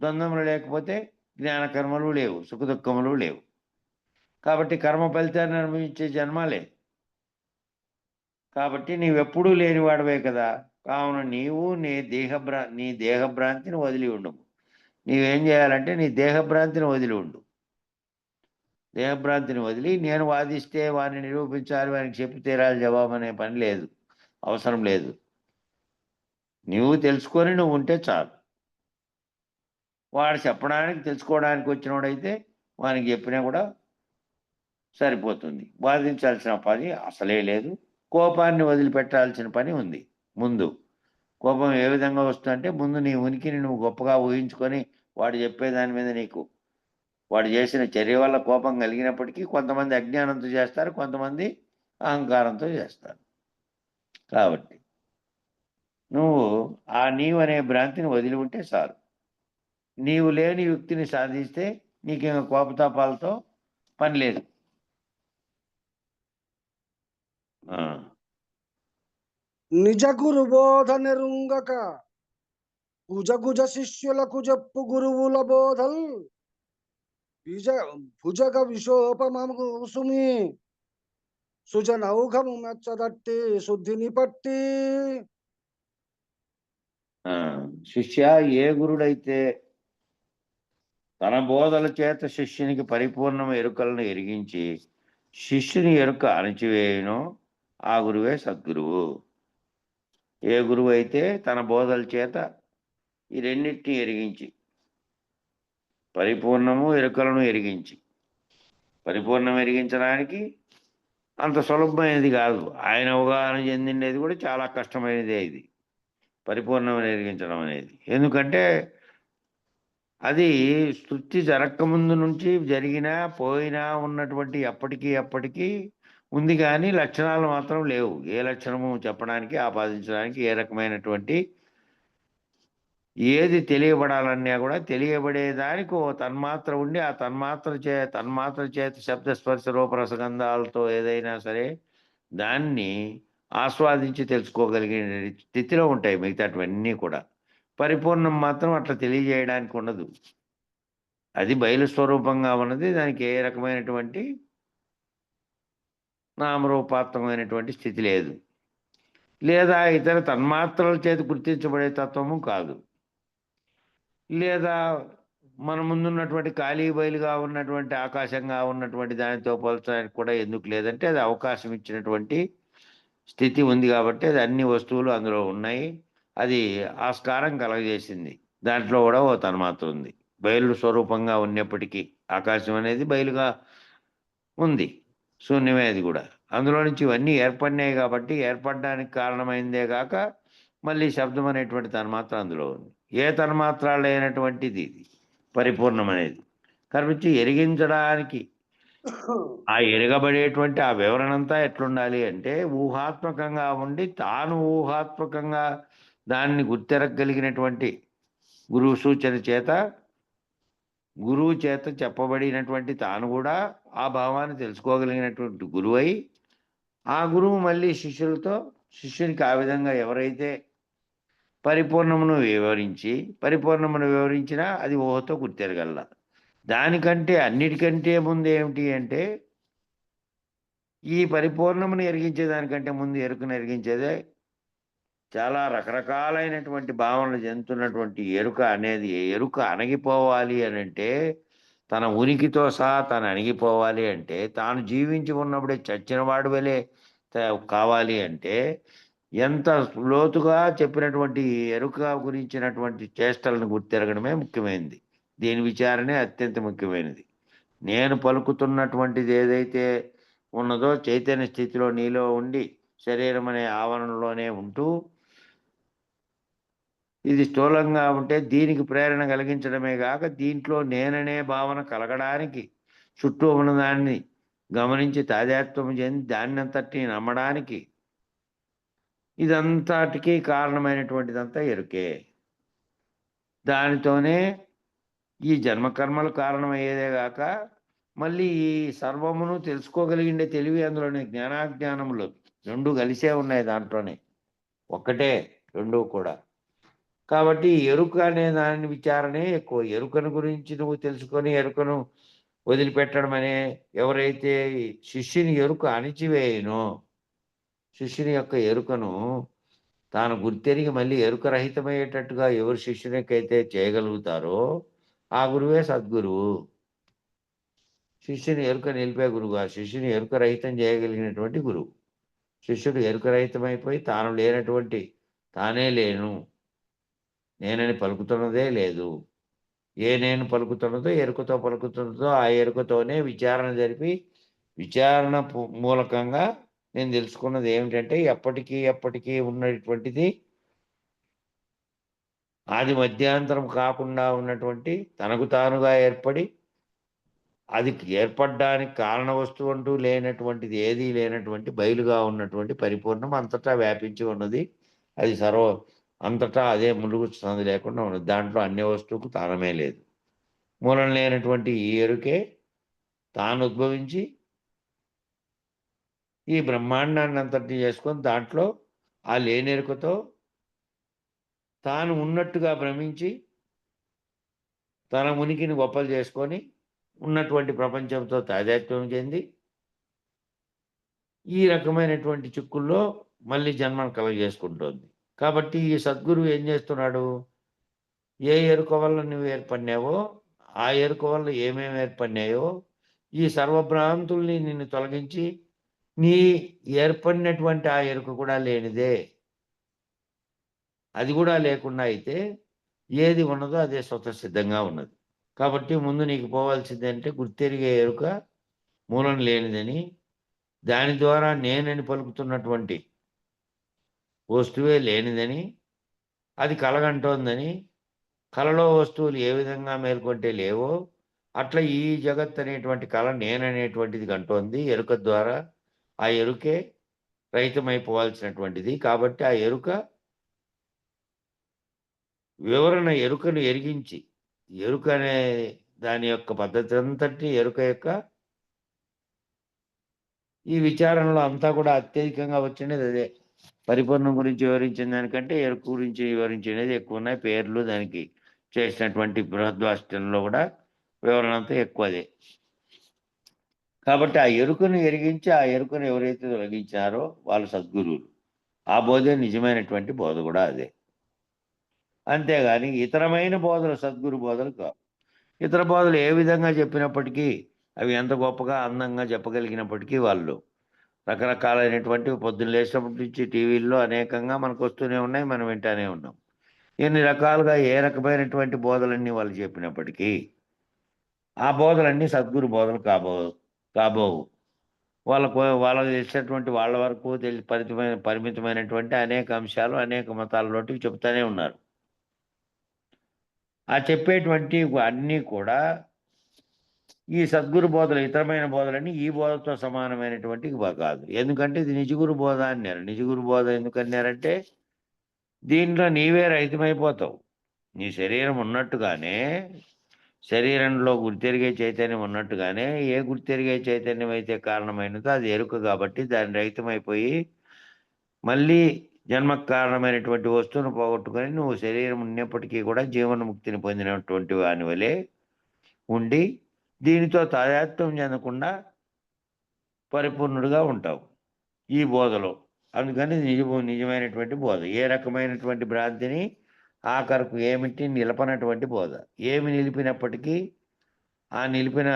ద్వంద్వములు లేకపోతే జ్ఞానకర్మలు లేవు, సుఖదుఖములు లేవు. కాబట్టి కర్మ ఫలితాన్ని అనుభవించే జన్మ లేదు. కాబట్టి నీవెప్పుడూ లేనివాడవే కదా. కావున నీవు నీ దేహభ్రాంతిని వదిలి ఉండము. నీవేం చేయాలంటే నీ దేహభ్రాంతిని వదిలి ఉండు. దేహభ్రాంతిని వదిలి నేను వాదిస్తే వాడిని నిరూపించాలి, వానికి చెప్పి తీరాలి జవాబు అనే పని లేదు, అవసరం లేదు. నువ్వు తెలుసుకొని నువ్వు ఉంటే చాలు. వాడు చెప్పడానికి తెలుసుకోవడానికి వచ్చినోడైతే వానికి చెప్పినా కూడా సరిపోతుంది. వాదించాల్సిన పని అసలే లేదు. కోపాన్ని వదిలిపెట్టాల్సిన పని ఉంది. ముందు కోపం ఏ విధంగా వస్తుందంటే ముందు నీ ఉనికిని నువ్వు గొప్పగా ఊహించుకొని వాడు చెప్పేదాని మీద నీకు వాడు చేసిన చర్య వల్ల కోపం కలిగినప్పటికీ కొంతమంది అజ్ఞానంతో చేస్తారు, కొంతమంది అహంకారంతో చేస్తారు. కాబట్టి నువ్వు ఆ నీవు అనే భ్రాంతిని వదిలి ఉంటే చాలు. నీవు లేని యుక్తిని సాధిస్తే నీకేమో కోపతాపాలతో పని లేదు. నిజ గురు బోధ నెరుంగక కుజ శిష్యులకు చెప్పు గురువుల బోధల్ భుజగ విశోపమగు సుమి సుజనౌఘము మెచ్చదట్టి శుద్ధిని పట్టి. శిష్య, ఏ గురుడైతే తన బోధల చేత శిష్యునికి పరిపూర్ణ ఎరుకలను ఎరిగించి శిష్యుని ఎరుక అణచివేయునో ఆ గురువే సద్గురువు. ఏ గురువు అయితే తన బోధల చేత ఈ రెండింటిని ఎరిగించి పరిపూర్ణము ఎరుకలను ఎరిగించి, పరిపూర్ణం ఎరిగించడానికి అంత సులభమైనది కాదు. ఆయన అవగాహన చెందిండేది కూడా చాలా కష్టమైనదే ఇది, పరిపూర్ణం ఎరిగించడం అనేది. ఎందుకంటే అది సృష్టి జరగకముందు నుంచి జరిగినా పోయినా ఉన్నటువంటి అప్పటికీ ఉంది, కానీ లక్షణాలు మాత్రం లేవు. ఏ లక్షణము చెప్పడానికి ఆపాదించడానికి ఏ రకమైనటువంటి ఏది తెలియబడాలన్నా కూడా తెలియబడేదానికి ఓ తన్మాత్ర ఉండి ఆ తన్మాత్ర చేత శబ్దస్పర్శ రూపరసగంధాలతో ఏదైనా సరే దాన్ని ఆస్వాదించి తెలుసుకోగలిగే స్థితిలో ఉంటాయి మిగతావన్నీ కూడా. పరిపూర్ణం మాత్రం అట్లా తెలియజేయడానికి ఉండదు. అది బయలు స్వరూపంగా ఉన్నది. దానికి ఏ రకమైనటువంటి నామరూపాత్మకమైనటువంటి స్థితి లేదు, లేదా ఇతర తన్మాత్రల చేత గుర్తించబడే తత్వము కాదు, లేదా మన ముందున్నటువంటి ఖాళీ బయలుగా ఉన్నటువంటి ఆకాశంగా ఉన్నటువంటి దానితో పోల్చడానికి కూడా ఎందుకు లేదంటే అది అవకాశం ఇచ్చినటువంటి స్థితి ఉంది కాబట్టి అది అన్ని వస్తువులు అందులో ఉన్నాయి. అది ఆస్కారం కలగజేసింది. దాంట్లో కూడా ఓ తన్మాత్ర ఉంది. బయలు స్వరూపంగా ఉన్నప్పటికీ ఆకాశం అనేది బయలుగా ఉంది, శూన్యమే అది కూడా. అందులో నుంచి ఇవన్నీ ఏర్పడినాయి కాబట్టి ఏర్పడడానికి కారణమైందే కాక మళ్ళీ శబ్దం అనేటువంటి తన్మాత్ర అందులో ఉంది. ఏ తన్మాత్ర లేనటువంటిది ఇది పరిపూర్ణం అనేది. కాబట్టి ఎరిగించడానికి ఆ ఎరగబడేటువంటి ఆ వివరణ అంతా ఎట్లుండాలి అంటే ఊహాత్మకంగా ఉండి తాను ఊహాత్మకంగా దాన్ని గుర్తెరగలిగినటువంటి గురువు చేత చెప్పబడినటువంటి తాను కూడా ఆ భావాన్ని తెలుసుకోగలిగినటువంటి గురువై ఆ గురువు మళ్ళీ శిష్యునికి ఆ విధంగా ఎవరైతే పరిపూర్ణమును వివరించినా అది ఊహతో గుర్తెరగల. దానికంటే అన్నిటికంటే ముందు ఏమిటి అంటే ఈ పరిపూర్ణమును ఎరిగించేదానికంటే ముందు ఎరుకను ఎరిగించేదే చాలా రకరకాలైనటువంటి భావనలు చెందుతున్నటువంటి ఎరుక అణగిపోవాలి అని అంటే తన ఉనికితో సహా తను అణిగిపోవాలి అంటే తాను జీవించి ఉన్నప్పుడే చచ్చిన వాడు వలె కావాలి అంటే ఎంత లోతుగా చెప్పినటువంటి ఎరుక గురించినటువంటి చేష్టలను గుర్తెరగడమే ముఖ్యమైనది. దీని విచారణే అత్యంత ముఖ్యమైనది. నేను పలుకుతున్నటువంటిది ఏదైతే ఉన్నదో చైతన్య స్థితిలో నీలో ఉండి శరీరం అనే ఆవరణలోనే ఉంటూ ఇది స్థూలంగా ఉంటే దీనికి ప్రేరణ కలిగించడమే కాక దీంట్లో నేననే భావన కలగడానికి చుట్టూ ఉన్న దాన్ని గమనించి తాదాత్మ్యం చెంది దాన్ని అంతటిని నమ్మడానికి ఇదంతటికీ కారణమైనటువంటిదంతా ఎరుకే. దానితోనే ఈ జన్మకర్మలు కారణమయ్యేదే గాక మళ్ళీ ఈ సర్వమును తెలుసుకోగలిగిండే తెలివి అందులోని జ్ఞానాజ్ఞానములు 2 కలిసే ఉన్నాయి దాంట్లోనే. ఒక్కటే 2 కూడా. కాబట్టి ఎరుక అనే దాని విచారణే ఎక్కువ. ఎరుకను గురించి నువ్వు తెలుసుకొని ఎరుకను వదిలిపెట్టడం అనే ఎవరైతే శిష్యుని ఎరుక అణిచివేయునో, శిష్యుని యొక్క ఎరుకను తాను గుర్తెరిగి మళ్ళీ ఎరుక రహితమయ్యేటట్టుగా ఎవరు శిష్యునికైతే చేయగలుగుతారో ఆ గురువే సద్గురువు. శిష్యుని ఎరుక నిలిపే గురువు, ఆ శిష్యుని ఎరుక రహితం చేయగలిగినటువంటి గురువు. శిష్యుడు ఎరుక రహితమైపోయి తాను లేనటువంటి తానే లేను, నేనని పలుకుతున్నదే లేదు. ఏ నేను పలుకుతున్నదో ఎరుకతో పలుకుతున్నదో ఆ ఎరుకతోనే విచారణ జరిపి విచారణ మూలకంగా నేను తెలుసుకున్నది ఏమిటంటే ఎప్పటికీ ఉన్నటువంటిది ఆది మధ్యాంతరం కాకుండా ఉన్నటువంటి తనకు తానుగా ఏర్పడి అది ఏర్పడడానికి కారణ వస్తువు అంటూ లేనటువంటిది ఏదీ లేనటువంటి బయలుగా ఉన్నటువంటి పరిపూర్ణం అంతటా వ్యాపించి ఉన్నది. అది అంతటా అదే ములుగు సంది లేకుండా ఉన్నది. దాంట్లో అన్ని వస్తువుకు తానమే లేదు. మూలం లేనటువంటి ఈ ఎరుకే తాను ఉద్భవించి ఈ బ్రహ్మాండాన్ని అంతటిని చేసుకొని దాంట్లో ఆ లేనెరుకతో తాను ఉన్నట్టుగా భ్రమించి తన ఉనికిని గొప్పలు చేసుకొని ఉన్నటువంటి ప్రపంచంతో తాదాత్మ్యం చెంది ఈ రకమైనటువంటి చిక్కుల్లో మళ్ళీ జన్మను కలుగజేసుకుంటోంది. కాబట్టి ఈ సద్గురువు ఏం చేస్తున్నాడు? ఏ ఎరుక వల్ల నువ్వు ఏర్పడినావో ఆ ఎరుక వల్ల ఏమేమి ఏర్పడినాయో ఈ సర్వభ్రాంతుల్ని నిన్ను తొలగించి నీ ఏర్పడినటువంటి ఆ ఎరుక కూడా లేనిదే, అది కూడా లేకుండా అయితే ఏది ఉన్నదో అదే స్వతసిద్ధంగా ఉన్నది. కాబట్టి ముందు నీకు పోవాల్సింది అంటే గుర్తెరిగే ఎరుక మూలం లేనిదని, దాని ద్వారా నేనని పలుకుతున్నటువంటి వస్తువే లేనిదని, అది కలగంటోందని, కలలో వస్తువులు ఏ విధంగా మేల్కొంటే లేవో అట్లా ఈ జగత్ అనేటువంటి కళ నేననేటువంటిది కంటోంది ఎరుక ద్వారా. ఆ ఎరుకే రహితమైపోవాల్సినటువంటిది. కాబట్టి ఆ ఎరుక వివరణ ఎరుకను ఎరిగించి, ఎరుక అనే దాని యొక్క పద్ధతి అంతటి ఎరుక యొక్క ఈ విచారణలో అంతా కూడా అత్యధికంగా వచ్చినది అదే. పరిపూర్ణం గురించి వివరించిన దానికంటే ఎరుక గురించి వివరించినది ఎక్కువ ఉన్నాయి. పేర్లు దానికి చేసినటువంటి బృహద్వాష్టంలో కూడా వివరణ అంతా ఎక్కువ అదే. కాబట్టి ఆ ఎరుకను ఎరిగించి ఆ ఎరుకను ఎవరైతే తొలగించారో వాళ్ళు సద్గురువులు. ఆ బోధే నిజమైనటువంటి బోధ కూడా అదే. అంతేగాని ఇతరమైన బోధలు సద్గురు బోధలు కావు. ఇతర బోధలు ఏ విధంగా చెప్పినప్పటికీ అవి ఎంత గొప్పగా అందంగా చెప్పగలిగినప్పటికీ వాళ్ళు రకరకాలైనటువంటి పొద్దున్న లేచినప్పటి నుంచి టీవీల్లో అనేకంగా మనకు వస్తూనే ఉన్నాయి, మనం వింటానే ఉన్నాం. ఎన్ని రకాలుగా ఏ రకమైనటువంటి బోధలన్నీ వాళ్ళు చెప్పినప్పటికీ ఆ బోధలన్నీ సద్గురు బోధలు కాబోవు. వాళ్ళకు తెలిసినటువంటి వాళ్ళ వరకు పరిమితమైనటువంటి అనేక అంశాలు అనేక మతాలలోటివి చెప్తానే ఉన్నారు. ఆ చెప్పేటువంటి అన్నీ కూడా ఈ సద్గురు బోధలు ఇతరమైన బోధలన్నీ ఈ బోధతో సమానమైనటువంటి కాదు. ఎందుకంటే ఇది నిజగురు బోధ అన్నారు. నిజగురు బోధ ఎందుకన్నారంటే దీంట్లో నీవే రహితమైపోతావు. నీ శరీరం ఉన్నట్టుగానే శరీరంలో గుర్తెరిగే చైతన్యం ఉన్నట్టుగానే ఏ గుర్తెరిగే చైతన్యం అయితే కారణమైనదో అది ఎరుక కాబట్టి దాని రహితమైపోయి మళ్ళీ జన్మకు కారణమైనటువంటి వస్తువును పోగొట్టుకొని నువ్వు శరీరం ఉన్నప్పటికీ కూడా జీవన్ముక్తిని పొందినటువంటి వాని వలె ఉండి దీనితో తాదాత్మ్యం చెందకుండా పరిపూర్ణుడిగా ఉంటావు ఈ బోధలో. అందుకని నిజమైనటువంటి బోధ. ఏ రకమైనటువంటి భ్రాంతిని ఆఖరకు ఏమిటి నిలపనటువంటి బోధ. ఏమి నిలిపినప్పటికీ ఆ నిలిపిన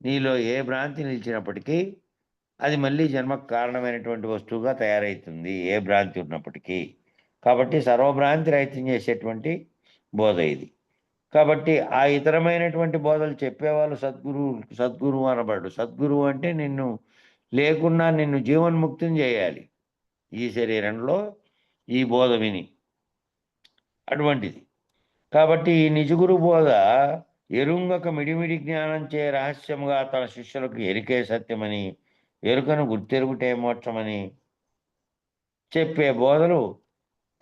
నీలో ఏ భ్రాంతి నిలిచినప్పటికీ అది మళ్ళీ జన్మకు కారణమైనటువంటి వస్తువుగా తయారవుతుంది ఏ భ్రాంతి ఉన్నప్పటికీ. కాబట్టి సర్వభ్రాంతి రహితం చేసేటువంటి బోధ ఇది. కాబట్టి ఆ ఇతరమైనటువంటి బోధలు చెప్పేవాళ్ళు సద్గురువు అనబడు. సద్గురువు అంటే నిన్ను లేకుండా నిన్ను జీవన్ముక్తిని చేయాలి ఈ శరీరంలో ఈ బోధ విని అటువంటిది. కాబట్టి ఈ నిజగురు బోధ ఎరుంగక మిడిమిడి జ్ఞానం చే రహస్యముగా తన శిష్యులకు ఎరికే సత్యమని ఎరుకను గుర్తెరుగుటే మోక్షమని చెప్పే బోధలు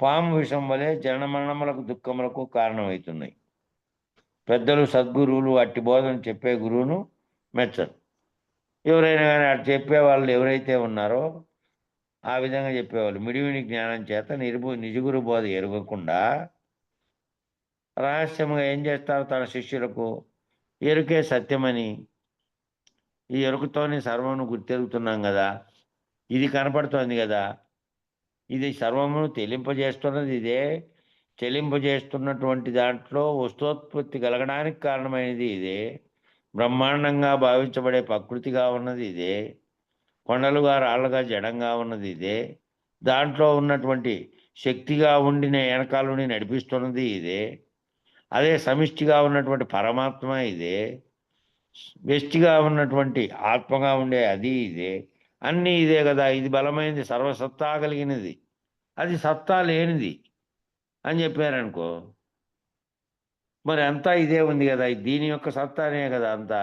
పాము విషం వలె జనన మరణములకు దుఃఖములకు కారణమవుతున్నాయి. పెద్దలు సద్గురువులు అట్టి బోధను చెప్పే గురువును మెచ్చరు. ఎవరైనా కానీ అటు చెప్పే వాళ్ళు ఎవరైతే ఉన్నారో ఆ విధంగా చెప్పేవాళ్ళు మిడిమిడి జ్ఞానం చేత నిజగురు బోధ ఎరగకుండా రహస్యంగా ఏం చేస్తారు? తన శిష్యులకు ఎరుకే సత్యమని, ఈ ఎరుకతోనే సర్వమును గుర్తెరుగుతున్నాం కదా, ఇది కనపడుతోంది కదా, ఇది సర్వమును తెలింపజేస్తున్నది ఇదే, చెలింపజేస్తున్నటువంటి దాంట్లో వస్తోత్పత్తి కలగడానికి కారణమైనది ఇదే, బ్రహ్మాండంగా భావించబడే ప్రకృతిగా ఉన్నది ఇదే, కొండలుగా రాళ్ళగా జడంగా ఉన్నది ఇదే, దాంట్లో ఉన్నటువంటి శక్తిగా ఉండిన వెనకాలని నడిపిస్తున్నది ఇదే, అదే సమిష్టిగా ఉన్నటువంటి పరమాత్మ ఇదే, వ్యష్టిగా ఉన్నటువంటి ఆత్మగా ఉండే అది ఇదే, అన్నీ ఇదే కదా, ఇది బలమైనది, సర్వసత్తా కలిగినది, అది సత్తా లేనిది అని చెప్పారనుకో, మరి అంతా ఇదే ఉంది కదా, దీని యొక్క సత్తానే కదా అంతా,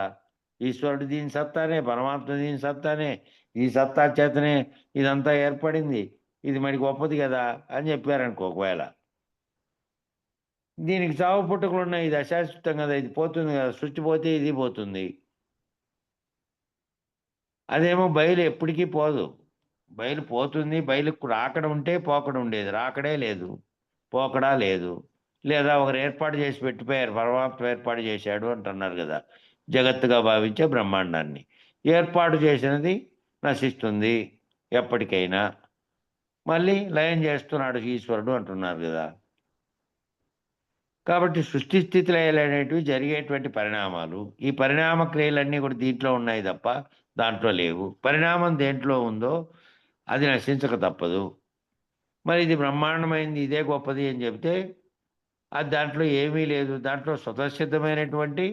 ఈశ్వరుడు దీని సత్తానే, పరమాత్మ దీని సత్తానే, ఈ సత్తా చేతనే ఇదంతా ఏర్పడింది, ఇది మరి గొప్పది కదా అని చెప్పారనుకో, ఒకవేళ దీనికి చావు పుట్టుకలు ఉన్నాయి, ఇది అశాశ్వతం కదా, ఇది పోతుంది కదా, సృష్టి పోతే ఇది పోతుంది. అదేమో బయలు ఎప్పటికీ పోదు, బయలు పోతుంది, బయలుకు రాకడ ఉంటే పోకడ ఉండేది, రాకడే లేదు, పోకడా లేదు. లేదా ఒకరు ఏర్పాటు చేసి పెట్టిపోయారు, పరమాత్మ ఏర్పాటు చేశాడు అంటున్నారు కదా, జగత్తుగా భావించే బ్రహ్మాండాన్ని ఏర్పాటు చేసినది నశిస్తుంది ఎప్పటికైనా, మళ్ళీ లయం చేస్తున్నాడు ఈశ్వరుడు అంటున్నారు కదా. కాబట్టి సృష్టి స్థితి లయాలు అనేటివి జరిగేటువంటి పరిణామాలు, ఈ పరిణామ క్రియలన్నీ కూడా దీంట్లో ఉన్నాయి తప్ప దాంట్లో లేవు. పరిణామం దేంట్లో ఉందో అది నశించక తప్పదు. మరి ఇది బ్రహ్మాండమైంది, ఇదే గొప్పది అని చెబితే అది దాంట్లో ఏమీ లేదు, దాంట్లో స్వతసిద్ధమైనటువంటి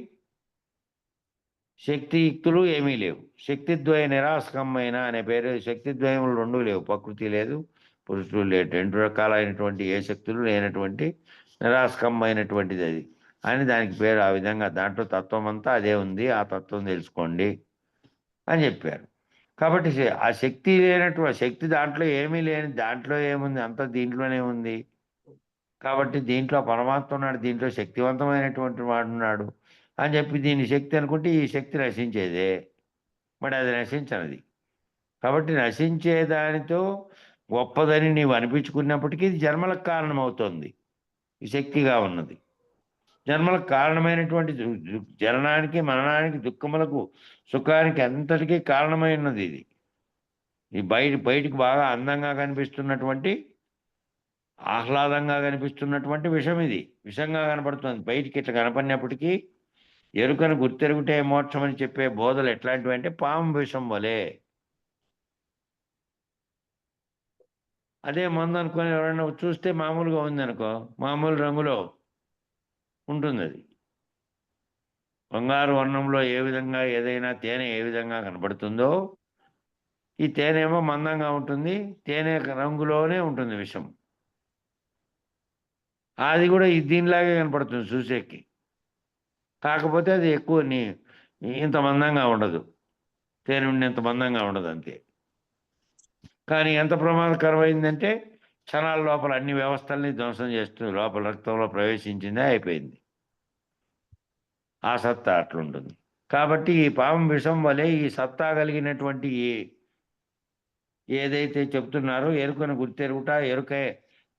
శక్తియుక్తులు ఏమీ లేవు. శక్తిద్వయ నిరాశకమైన అనే పేరు, శక్తిద్వయములు రెండు లేవు, ప్రకృతి లేదు, పురుషుడు లేడు, రెండు రకాలైనటువంటి ఏ శక్తులు లేనటువంటి నిరాశకమైనటువంటిది అది అని దానికి పేరు. ఆ విధంగా దాంట్లో తత్వం అంతా అదే ఉంది, ఆ తత్వం తెలుసుకోండి అని చెప్పారు. కాబట్టి ఆ శక్తి లేనటువంటి శక్తి దాంట్లో ఏమీ లేని, దాంట్లో ఏముంది, అంతా దీంట్లోనే ఉంది. కాబట్టి దీంట్లో పరమాత్మ ఉన్నాడు, దీంట్లో శక్తివంతమైనటువంటి వాడు ఉన్నాడు అని చెప్పి దీని శక్తి అనుకుంటే ఈ శక్తి నశించేదే, మరి అది నశించనిది. కాబట్టి నశించే దానితో గొప్పదని నీవు అనిపించుకున్నప్పటికీ ఇది జన్మలకు కారణమవుతోంది, ఈ శక్తిగా ఉన్నది. జన్మలకు కారణమైనటువంటి జననానికి మరణానికి దుఃఖములకు సుఖానికి అంతటికీ కారణమై ఉన్నది ఇది. ఈ బయటికి బాగా అందంగా కనిపిస్తున్నటువంటి, ఆహ్లాదంగా కనిపిస్తున్నటువంటి విషం, ఇది విషంగా కనపడుతుంది. బయటికి ఇట్లా కనపడినప్పటికీ ఎరుకను గుర్తెరుగుటే మోక్షం అని చెప్పే బోధలు ఎట్లాంటివి అంటే పాము విషం వలె. అదే మందు అనుకొని ఎవరైనా చూస్తే మామూలుగా ఉందనుకో, మామూలు రంగులో ఉంటుంది అది. బంగారు వర్ణంలో ఏ విధంగా ఏదైనా తేనె ఏ విధంగా కనపడుతుందో ఈ తేనె ఏమో మందంగా ఉంటుంది, తేనె రంగులోనే ఉంటుంది విషం. అది కూడా దీనిలాగే కనపడుతుంది చూసేకి, కాకపోతే అది ఎక్కువ ఇంత మందంగా ఉండదు, తేనె ఉండేంత మందంగా ఉండదు అంతే. కానీ ఎంత ప్రమాదకరమైందంటే క్షణాల లోపల అన్ని వ్యవస్థల్ని ధ్వంసం చేస్తుంది, లోపల రక్తంలో ప్రవేశించిందే అయిపోయింది. ఆ సత్తా అట్లుంటుంది. కాబట్టి ఈ పాము విషం వలె ఈ సత్తా కలిగినటువంటి ఏదైతే చెప్తున్నారో ఎరుకను గుర్తెరుగుట, ఎరుకే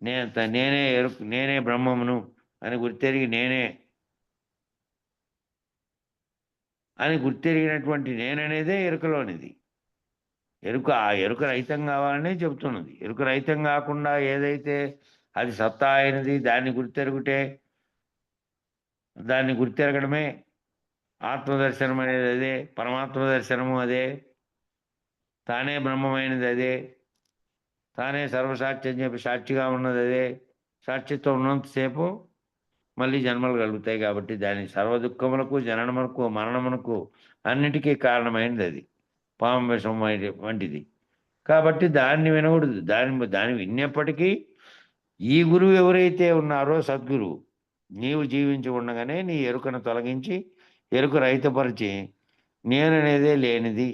నేనే బ్రహ్మమును అని గుర్తెరిగి నేనే అని గుర్తెరిగినటువంటి నేననేదే ఎరుకలోనిది. ఆ ఎరుక రహితం కావాలనే చెబుతున్నది. ఎరుక రహితం కాకుండా ఏదైతే అది సత్తా అయినది దాన్ని గుర్తెరగడమే ఆత్మదర్శనం అనేది అదే, పరమాత్మ దర్శనము అదే, తానే బ్రహ్మమైనది అదే, తానే సర్వసాక్షి అని చెప్పి సాక్షిగా ఉన్నది అదే. సాక్షిత్వం ఉన్నంతసేపు మళ్ళీ జన్మలు కలుగుతాయి. కాబట్టి దాని సర్వదుఃఖములకు, జననములకు, మరణమునకు అన్నిటికీ కారణమైనది అది పాము విషం వంటిది. కాబట్టి దాన్ని వినకూడదు. దాన్ని విన్నప్పటికీ ఈ గురువు ఎవరైతే ఉన్నారో సద్గురువు, నీవు జీవించి ఉండగానే నీ ఎరుకను తొలగించి ఎరుక రహితపరిచి నేననేదే లేనిది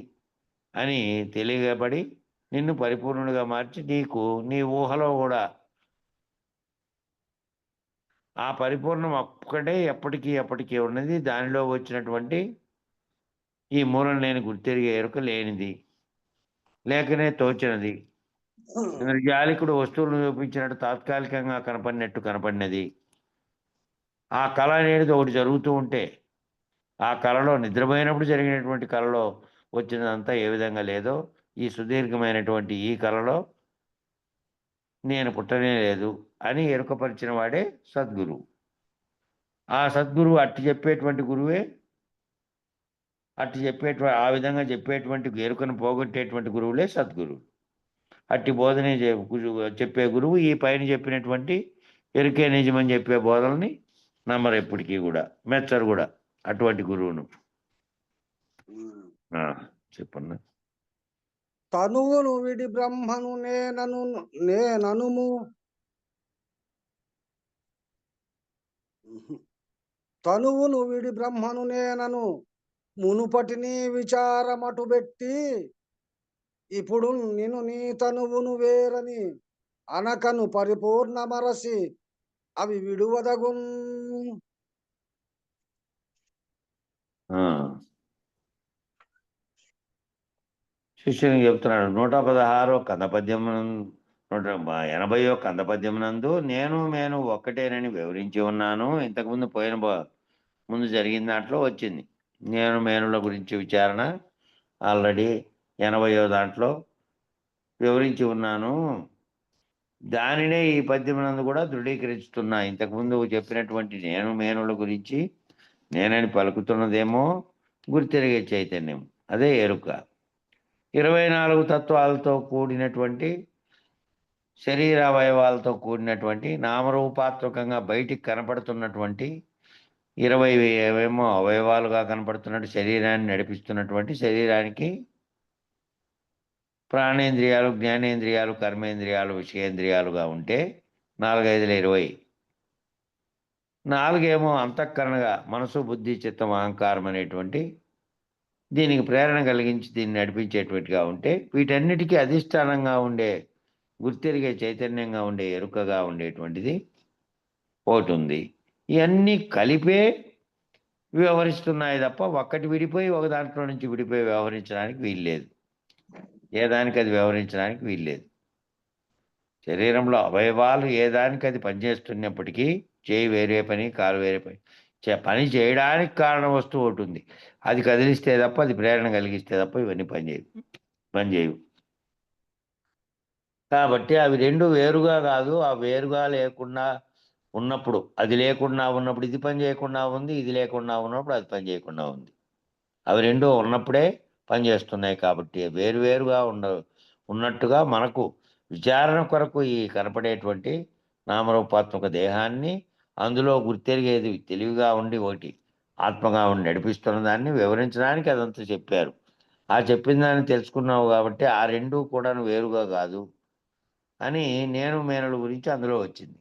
అని తెలియబడి నిన్ను పరిపూర్ణుడిగా మార్చి నీకు నీ ఊహలో కూడా ఆ పరిపూర్ణం ఒక్కటే ఎప్పటికీ ఉన్నది. దానిలో వచ్చినటువంటి ఈ మూలం లేని గుర్తెరిగే ఎరుక లేనిది, లేకనే తోచినది. జాలికుడు వస్తువులను చూపించినట్టు తాత్కాలికంగా కనపడినట్టు కనపడినది. ఆ కళ అనేది ఒకటి జరుగుతూ ఉంటే ఆ కళలో నిద్రపోయినప్పుడు జరిగినటువంటి కళలో వచ్చినదంతా ఏ విధంగా లేదో ఈ సుదీర్ఘమైనటువంటి ఈ కళలో నేను పుట్టనే లేదు అని ఎరుకపరిచిన వాడే సద్గురువు. ఆ సద్గురువు అట్టి చెప్పేటువంటి గురువే ఆ విధంగా చెప్పేటువంటి ఎరుకను పోగొట్టేటువంటి గురువులే సద్గురువు. అట్టి బోధనే చెప్పే గురువు ఈ పైన చెప్పినటువంటి ఎరుకే నిజమని చెప్పే బోధనని నమ్మరు ఎప్పటికీ కూడా, మెచ్చరు కూడా అటువంటి గురువును. చెప్పన్నా. తనువును విడి బ్రహ్మను నేననుము తనువును విడి బ్రహ్మను నేనను మునుపటిని విచారమటు పెట్టి ఇప్పుడు నిన్ను నీ తనువును వేరని అనకను పరిపూర్ణమరసి అవి విడువదగున్. శిష్యునికి చెప్తున్నాడు 116 కందపద్యం 180 కందపద్యమునందు నేను ఒక్కటేనని వివరించి ఉన్నాను. ఇంతకుముందు ముందు జరిగిన దాంట్లో వచ్చింది మేనుల గురించి విచారణ ఆల్రెడీ 80వ దాంట్లో వివరించి ఉన్నాను. దానినే ఈ పద్యమునందు కూడా దృఢీకరిస్తున్నా. ఇంతకుముందు చెప్పినటువంటి మేనుల గురించి నేనని పలుకుతున్నదేమో గుర్తెరిగే చైతన్యం, అదే ఎరుక. 24 తత్వాలతో కూడినటువంటి శరీరావయవాలతో కూడినటువంటి నామరూపాత్మకంగా బయటికి కనపడుతున్నటువంటి 20 ఏమో అవయవాలుగా కనపడుతున్నట్టు శరీరాన్ని నడిపిస్తున్నటువంటి శరీరానికి ప్రాణేంద్రియాలు, జ్ఞానేంద్రియాలు, కర్మేంద్రియాలు, విషయేంద్రియాలుగా ఉంటే 4 5 20. 4 ఏమో అంతఃకరణగా మనసు, బుద్ధి, చిత్తం, అహంకారం అనేటువంటి దీనికి ప్రేరణ కలిగించి దీన్ని నడిపించేటువంటిగా ఉంటే వీటన్నిటికీ అధిష్టానంగా ఉండే గుర్తెరిగే చైతన్యంగా ఉండే ఎరుకగా ఉండేటువంటిది ఒకటి ఉంది. ఇవన్నీ కలిపే వ్యవహరిస్తున్నాయి తప్ప ఒక్కటి విడిపోయి ఒక దాంట్లో నుంచి విడిపోయి వ్యవహరించడానికి వీల్లేదు. ఏ దానికి అది వ్యవహరించడానికి వీల్లేదు. శరీరంలో అవయవాలు ఏ దానికి అది పనిచేస్తున్నప్పటికీ చేయి వేరే పని, కాలు వేరే పని పని చేయడానికి కారణ వస్తువు ఒకటి ఉంది. అది కదిలిస్తే తప్ప, అది ప్రేరణ కలిగిస్తే తప్ప ఇవన్నీ పనిచేయవు. కాబట్టి అవి రెండు వేరుగా కాదు. ఆ వేరుగా లేకుండా ఉన్నప్పుడు అది లేకుండా ఉన్నప్పుడు ఇది పని చేయకుండా ఉంది, ఇది లేకుండా ఉన్నప్పుడు అది పని చేయకుండా ఉంది. అవి రెండు ఉన్నప్పుడే పనిచేస్తున్నాయి. కాబట్టి వేరువేరుగా ఉన్నట్టుగా మనకు విచారణ కొరకు ఈ కనపడేటువంటి నామరూపాత్మక దేహాన్ని అందులో గుర్తెరిగేది తెలివిగా ఉండి ఒకటి ఆత్మగా ఉండి నడిపిస్తున్న దాన్ని వివరించడానికి అదంతా చెప్పారు. ఆ చెప్పిన దాన్ని తెలుసుకున్నావు కాబట్టి ఆ రెండు కూడా వేరుగా కాదు అని మేనుల గురించి అందులో వచ్చింది.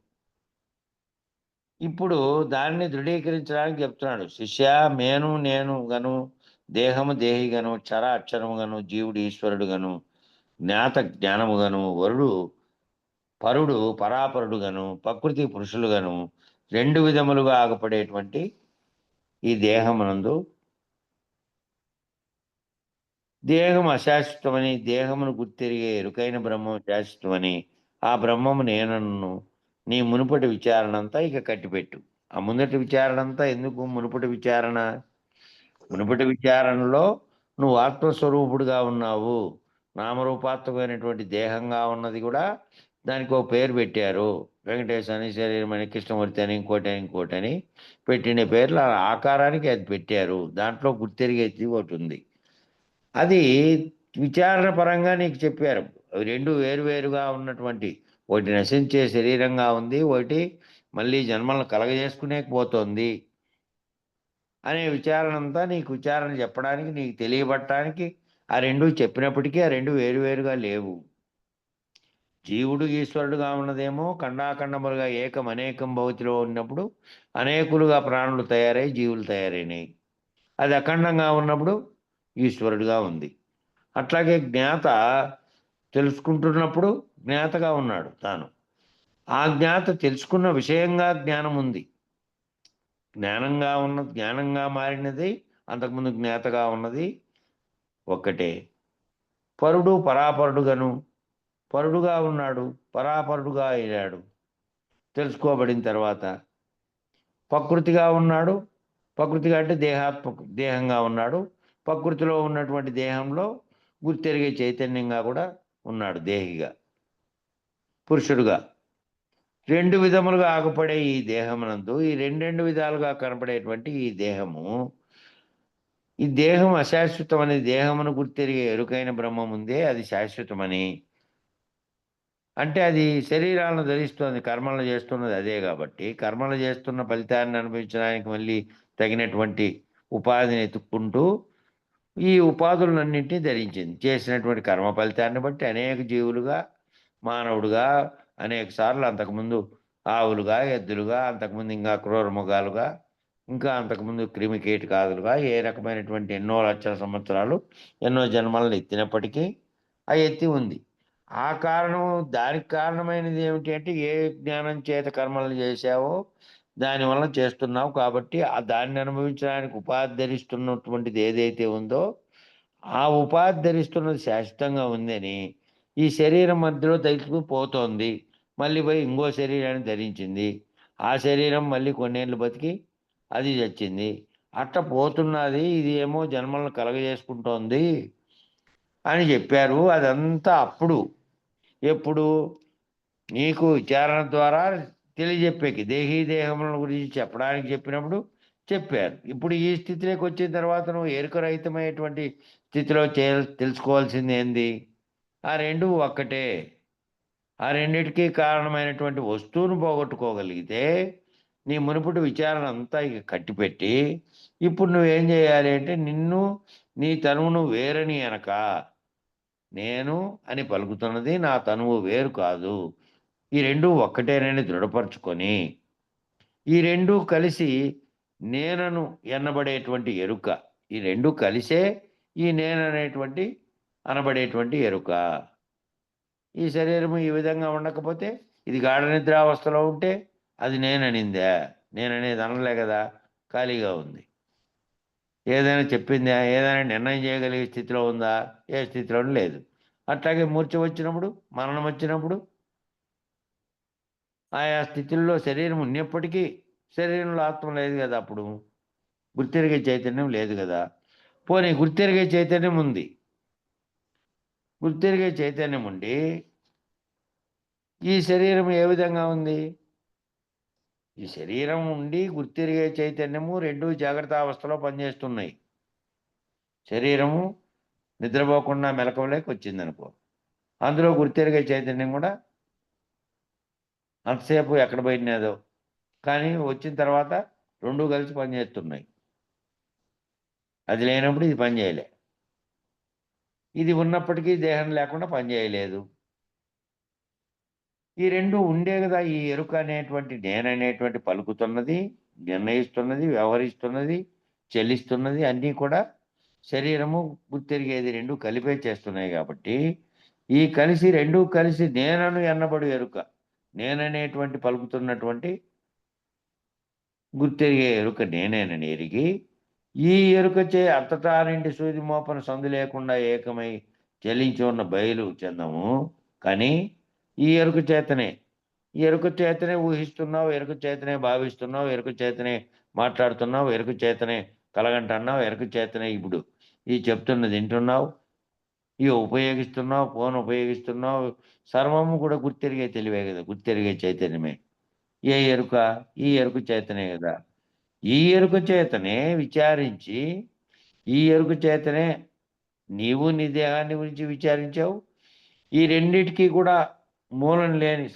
ఇప్పుడు దాన్ని దృఢీకరించడానికి చెప్తున్నాడు. శిష్య నేను గను, దేహము దేహి గను, చర అక్షరము గను, జీవుడు ఈశ్వరుడు గను, జ్ఞాత జ్ఞానము గను, పరుడు పరాపరుడు గను, ప్రకృతి పురుషులు గను, రెండు విధములుగా ఆగపడేటువంటి ఈ దేహమునందు దేహం అశాశ్వతమని, దేహమును గుర్తెరిగే ఎరుకైన బ్రహ్మం శాశ్వతమని, ఆ బ్రహ్మము నేనను నీ మునుపటి విచారణ అంతా ఇక కట్టిపెట్టు. ఆ ముందటి విచారణ అంతా ఎందుకు? మునుపటి విచారణలో నువ్వు ఆత్మస్వరూపుడుగా ఉన్నావు. నామరూపాత్మకమైనటువంటి దేహంగా ఉన్నది కూడా దానికి ఒక పేరు పెట్టారు. వెంకటేశ్ అని, శరీరం అని, కృష్ణమూర్తి అని, ఇంకోటి అని పెట్టిన పేర్లు ఆకారానికి అది పెట్టారు. దాంట్లో గుర్తెరిగేది ఒకటి ఉంది. అది విచారణ పరంగా నీకు చెప్పారు. అవి రెండు వేరువేరుగా ఉన్నటువంటి, ఒకటి నశించే శరీరంగా ఉంది, ఒకటి మళ్ళీ జన్మలను కలగజేసుకునేకపోతుంది అనే విచారణ అంతా నీకు విచారణ చెప్పడానికి, నీకు తెలియబట్టడానికి ఆ రెండు చెప్పినప్పటికీ ఆ రెండు వేరువేరుగా లేవు. జీవుడు ఈశ్వరుడుగా ఉన్నదేమో ఖండాఖండములుగా ఏకం అనేకం భౌతిలో ఉన్నప్పుడు అనేకులుగా ప్రాణులు తయారై జీవులు తయారైనాయి. అది అఖండంగా ఉన్నప్పుడు ఈశ్వరుడుగా ఉంది. అట్లాగే జ్ఞాత తెలుసుకుంటున్నప్పుడు జ్ఞాతగా ఉన్నాడు తాను. ఆ జ్ఞాత తెలుసుకున్న విషయంగా జ్ఞానం ఉంది. జ్ఞానంగా మారినది అంతకుముందు జ్ఞాతగా ఉన్నది ఒక్కటే. పరుడు పరాపరుడుగాను, పరుడుగా ఉన్నాడు, పరాపరుడుగా అయ్యాడు తెలుసుకోబడిన తర్వాత. ప్రకృతిగా ఉన్నాడు, ప్రకృతిగా అంటే దేహంగా ఉన్నాడు, ప్రకృతిలో ఉన్నటువంటి దేహంలో గుర్తెరిగే చైతన్యంగా కూడా ఉన్నాడు, దేహిగా, పురుషుడుగా. రెండు విధములుగా ఆగపడే ఈ దేహమునందు ఈ రెండు విధాలుగా కనపడేటువంటి ఈ దేహము, ఈ దేహం అశాశ్వతమని దేహమును గుర్తెరిగే ఎరుకైన బ్రహ్మం ఉందే అది శాశ్వతమని. అంటే అది శరీరాలను ధరిస్తుంది, కర్మలు చేస్తున్నది అదే కాబట్టి కర్మలు చేస్తున్న ఫలితాన్ని అనుభవించడానికి మళ్ళీ తగినటువంటి ఉపాధిని ఎత్తుక్కుంటూ ఈ ఉపాధులన్నింటినీ ధరించింది. చేసినటువంటి కర్మ ఫలితాన్ని బట్టి అనేక జీవులుగా, మానవుడుగా అనేక సార్లు, అంతకుముందు ఆవులుగా, ఎద్దులుగా, అంతకుముందు ఇంకా క్రూరముగాలుగా, ఇంకా అంతకుముందు క్రిమికీటకాదులుగా ఏ రకమైనటువంటి ఎన్నో లక్షల సంవత్సరాలు ఎన్నో జన్మలను ఎత్తినప్పటికీ ఆ ఎత్తి ఉంది. ఆ కారణం, దానికి కారణమైనది ఏమిటి అంటే ఏ జ్ఞానం చేత కర్మలు చేశావో దానివల్ల చేస్తున్నావు కాబట్టి దాన్ని అనుభవించడానికి ఉపాధి ధరిస్తున్నటువంటిది ఏదైతే ఉందో ఆ ఉపాధి ధరిస్తున్నది శాశ్వతంగా ఉందని ఈ శరీరం మధ్యలో పోతోంది. మళ్ళీ పోయి ఇంకో శరీరాన్ని ధరించింది. ఆ శరీరం మళ్ళీ కొన్నేళ్ళు బతికి అది చచ్చింది. అట్లా పోతున్నది. ఇది ఏమో జన్మలను కలగజేసుకుంటోంది అని చెప్పారు. అదంతా అప్పుడు ఎప్పుడు నీకు విచారణ ద్వారా తెలియజెప్పేకి దేహముల గురించి చెప్పడానికి చెప్పినప్పుడు చెప్పారు. ఇప్పుడు ఈ స్థితిలోకి వచ్చిన తర్వాత నువ్వు ఎరుకరహితమైనటువంటి స్థితిలో తెలుసుకోవాల్సింది ఏంది? ఆ రెండు ఒక్కటే. ఆ రెండిటికి కారణమైనటువంటి వస్తువును పోగొట్టుకోగలిగితే నీ మునుపటి విచారణ అంతా ఇక కట్టిపెట్టి ఇప్పుడు నువ్వేం చేయాలి అంటే నిన్ను, నీ తనువును వేరని అనక, నేను అని పలుకుతున్నది నా తనువు వేరు కాదు, ఈ రెండు ఒక్కటేనని దృఢపరచుకొని ఈ రెండు కలిసి నేనను ఎన్నబడేటువంటి ఎరుక, ఈ రెండు కలిసే ఈ నేననేటువంటి అనబడేటువంటి ఎరుక. ఈ శరీరము ఈ విధంగా ఉండకపోతే, ఇది గాఢ నిద్రావస్థలో ఉంటే అది నేననిందా? నేననేది అనలే కదా, ఖాళీగా ఉంది. ఏదైనా చెప్పిందా? ఏదైనా నిర్ణయం చేయగలిగే స్థితిలో ఉందా? ఏ స్థితిలోనూ లేదు. అట్లాగే మూర్ఛ వచ్చినప్పుడు, మరణం వచ్చినప్పుడు ఆయా స్థితుల్లో శరీరం ఉన్నప్పటికీ శరీరంలో ఆత్మ లేదు కదా, అప్పుడు గుర్తెరిగే చైతన్యం లేదు కదా. పోనీ గుర్తెరిగే చైతన్యం ఉంది. గుర్తెరిగే చైతన్యం ఉండి ఈ శరీరం ఏ విధంగా ఉంది? ఈ శరీరం ఉండి గుర్తెరిగే చైతన్యము రెండు జాగ్రత్త అవస్థలో పనిచేస్తున్నాయి. శరీరము నిద్రపోకుండా మెలకువలోకి వచ్చిందనుకో, అందులో గుర్తెరిగే చైతన్యం కూడా అంతసేపు ఎక్కడ పోయినదో కానీ వచ్చిన తర్వాత రెండు కలిసి పనిచేస్తున్నాయి. అది లేనప్పుడు ఇది పనిచేయలే. ఇది ఉన్నప్పటికీ దేహం లేకుండా పనిచేయలేదు. ఈ రెండు ఉండే కదా ఈ ఎరుక అనేటువంటి నేననేటువంటి పలుకుతున్నది, నిర్ణయిస్తున్నది, వ్యవహరిస్తున్నది, చెల్లిస్తున్నది, అన్నీ కూడా శరీరము గుర్తెరిగేది రెండు కలిపే చేస్తున్నాయి. కాబట్టి ఈ కలిసి రెండు కలిసి నేనను ఎన్నబడు ఎరుక, నేననేటువంటి పలుకుతున్నటువంటి గుర్తెరిగే ఎరుక నేనేనని ఎరిగి ఈ ఎరుకచే అంతటా నిండి సూది మోపన సందు లేకుండా ఏకమై చలించి ఉన్న బయలు చెందము. కానీ ఈ ఎరుక చేతనే ఊహిస్తున్నావు, ఎరుక చేతనే భావిస్తున్నావు, ఎరుక చేతనే మాట్లాడుతున్నావు, ఎరుక చేతనే కలగంటున్నావు, ఎరుక చేతనే ఇప్పుడు ఈ చెప్తున్నది వింటున్నావు, ఇవి ఉపయోగిస్తున్నావు, ఫోన్ ఉపయోగిస్తున్నావు. సర్వము కూడా గుర్తెరిగే తెలివే కదా, గుర్తెరిగే చైతన్యమే. ఏ ఎరుక? ఈ ఎరుక చేతనే కదా. ఈ ఎరుక చేతనే విచారించి, ఈ ఎరుక చేతనే నీవు నీ దేహాన్ని గురించి విచారించావు. ఈ రెండిటికి కూడా మూలం లేని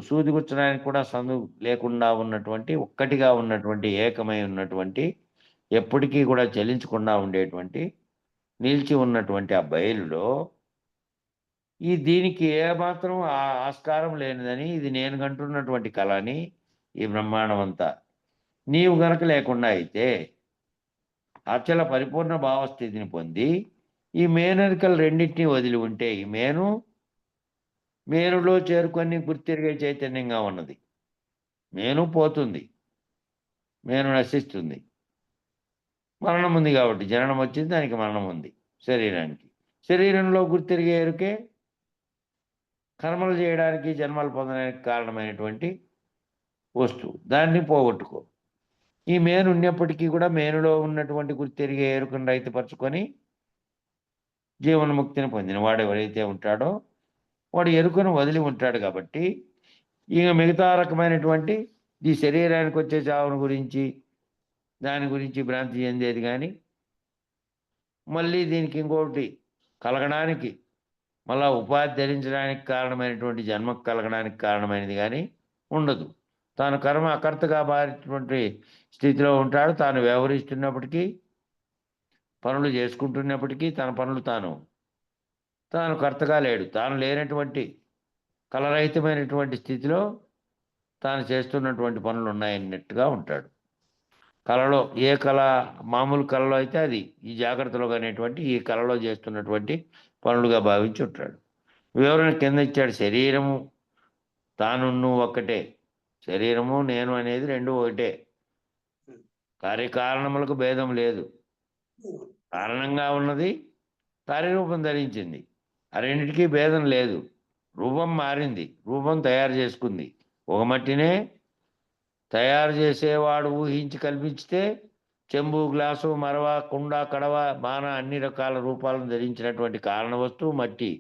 సూది గుచ్చడానికి కూడా సందు లేకుండా ఉన్నటువంటి, ఒక్కటిగా ఉన్నటువంటి, ఏకమై ఉన్నటువంటి, ఎప్పటికీ కూడా చలించకుండా ఉండేటువంటి, నిలిచి ఉన్నటువంటి ఆ బయలులో దీనికి ఏమాత్రం ఆస్కారం లేనిదని, ఇది నేను కంటున్నటువంటి కళ అని ఈ బ్రహ్మాండం అంతా. నీవు గనక లేకుండా అయితే అచల పరిపూర్ణ భావస్థితిని పొంది ఈ మేనరికలు రెండింటినీ వదిలి ఉంటే ఈ మేనులో చేరుకొని గుర్తిరిగే చైతన్యంగా ఉన్నది. మేను పోతుంది, మేను నశిస్తుంది. మరణం ఉంది కాబట్టి జననం వచ్చింది, దానికి మరణం ఉంది శరీరానికి. శరీరంలో గుర్తిరిగే ఎరుకే కర్మలు చేయడానికి, జన్మలు పొందడానికి కారణమైనటువంటి వస్తువు. దాన్ని పోగొట్టుకో. ఈ మేను ఉన్నప్పటికీ కూడా మేనులో ఉన్నటువంటి గుర్తిరిగే ఎరుకను రైతుపరచుకొని జీవన్ముక్తిని పొందిన వాడు ఎవరైతే ఉంటాడో వాడు ఎరుకను వదిలి ఉంటాడు. కాబట్టి ఇక మిగతా రకమైనటువంటి ఈ శరీరానికి వచ్చే చావును గురించి, దాని గురించి భ్రాంతి చెందేది కానీ, మళ్ళీ దీనికి ఇంకోటి కలగడానికి, మళ్ళా ఉపాధి ధరించడానికి కారణమైనటువంటి జన్మకు కలగడానికి కారణమైనది కానీ ఉండదు. తాను కర్మ అకర్తగా మారినటువంటి స్థితిలో ఉంటాడు. తాను వ్యవహరిస్తున్నప్పటికీ, పనులు చేసుకుంటున్నప్పటికీ తన పనులు తాను కర్తగా లేడు. తాను లేనటువంటి కలరహితమైనటువంటి స్థితిలో తాను చేస్తున్నటువంటి పనులు ఉన్నాయన్నట్టుగా ఉంటాడు. కళలో ఏ కళ, మామూలు కళలో అయితే అది ఈ జాగ్రత్తలో అనేటువంటి ఈ కళలో చేస్తున్నటువంటి పనులుగా భావించి ఉంటాడు. వివరణ కింద ఇచ్చాడు. శరీరము తాను ఒక్కటే, శరీరము నేను అనేది రెండు ఒకటే. కార్యకారణములకు భేదం లేదు. కారణంగా ఉన్నది కార్యరూపం ధరించింది, ఆ రెండింటికి భేదం లేదు. రూపం మారింది, రూపం తయారు చేసుకుంది. ఒక మట్టినే తయారు చేసేవాడు ఊహించి కల్పించితే చెంబు, గ్లాసు, మరవ, కుండ, కడవ, బాణ అన్ని రకాల రూపాలను ధరించినటువంటి కారణ వస్తువు మట్టి.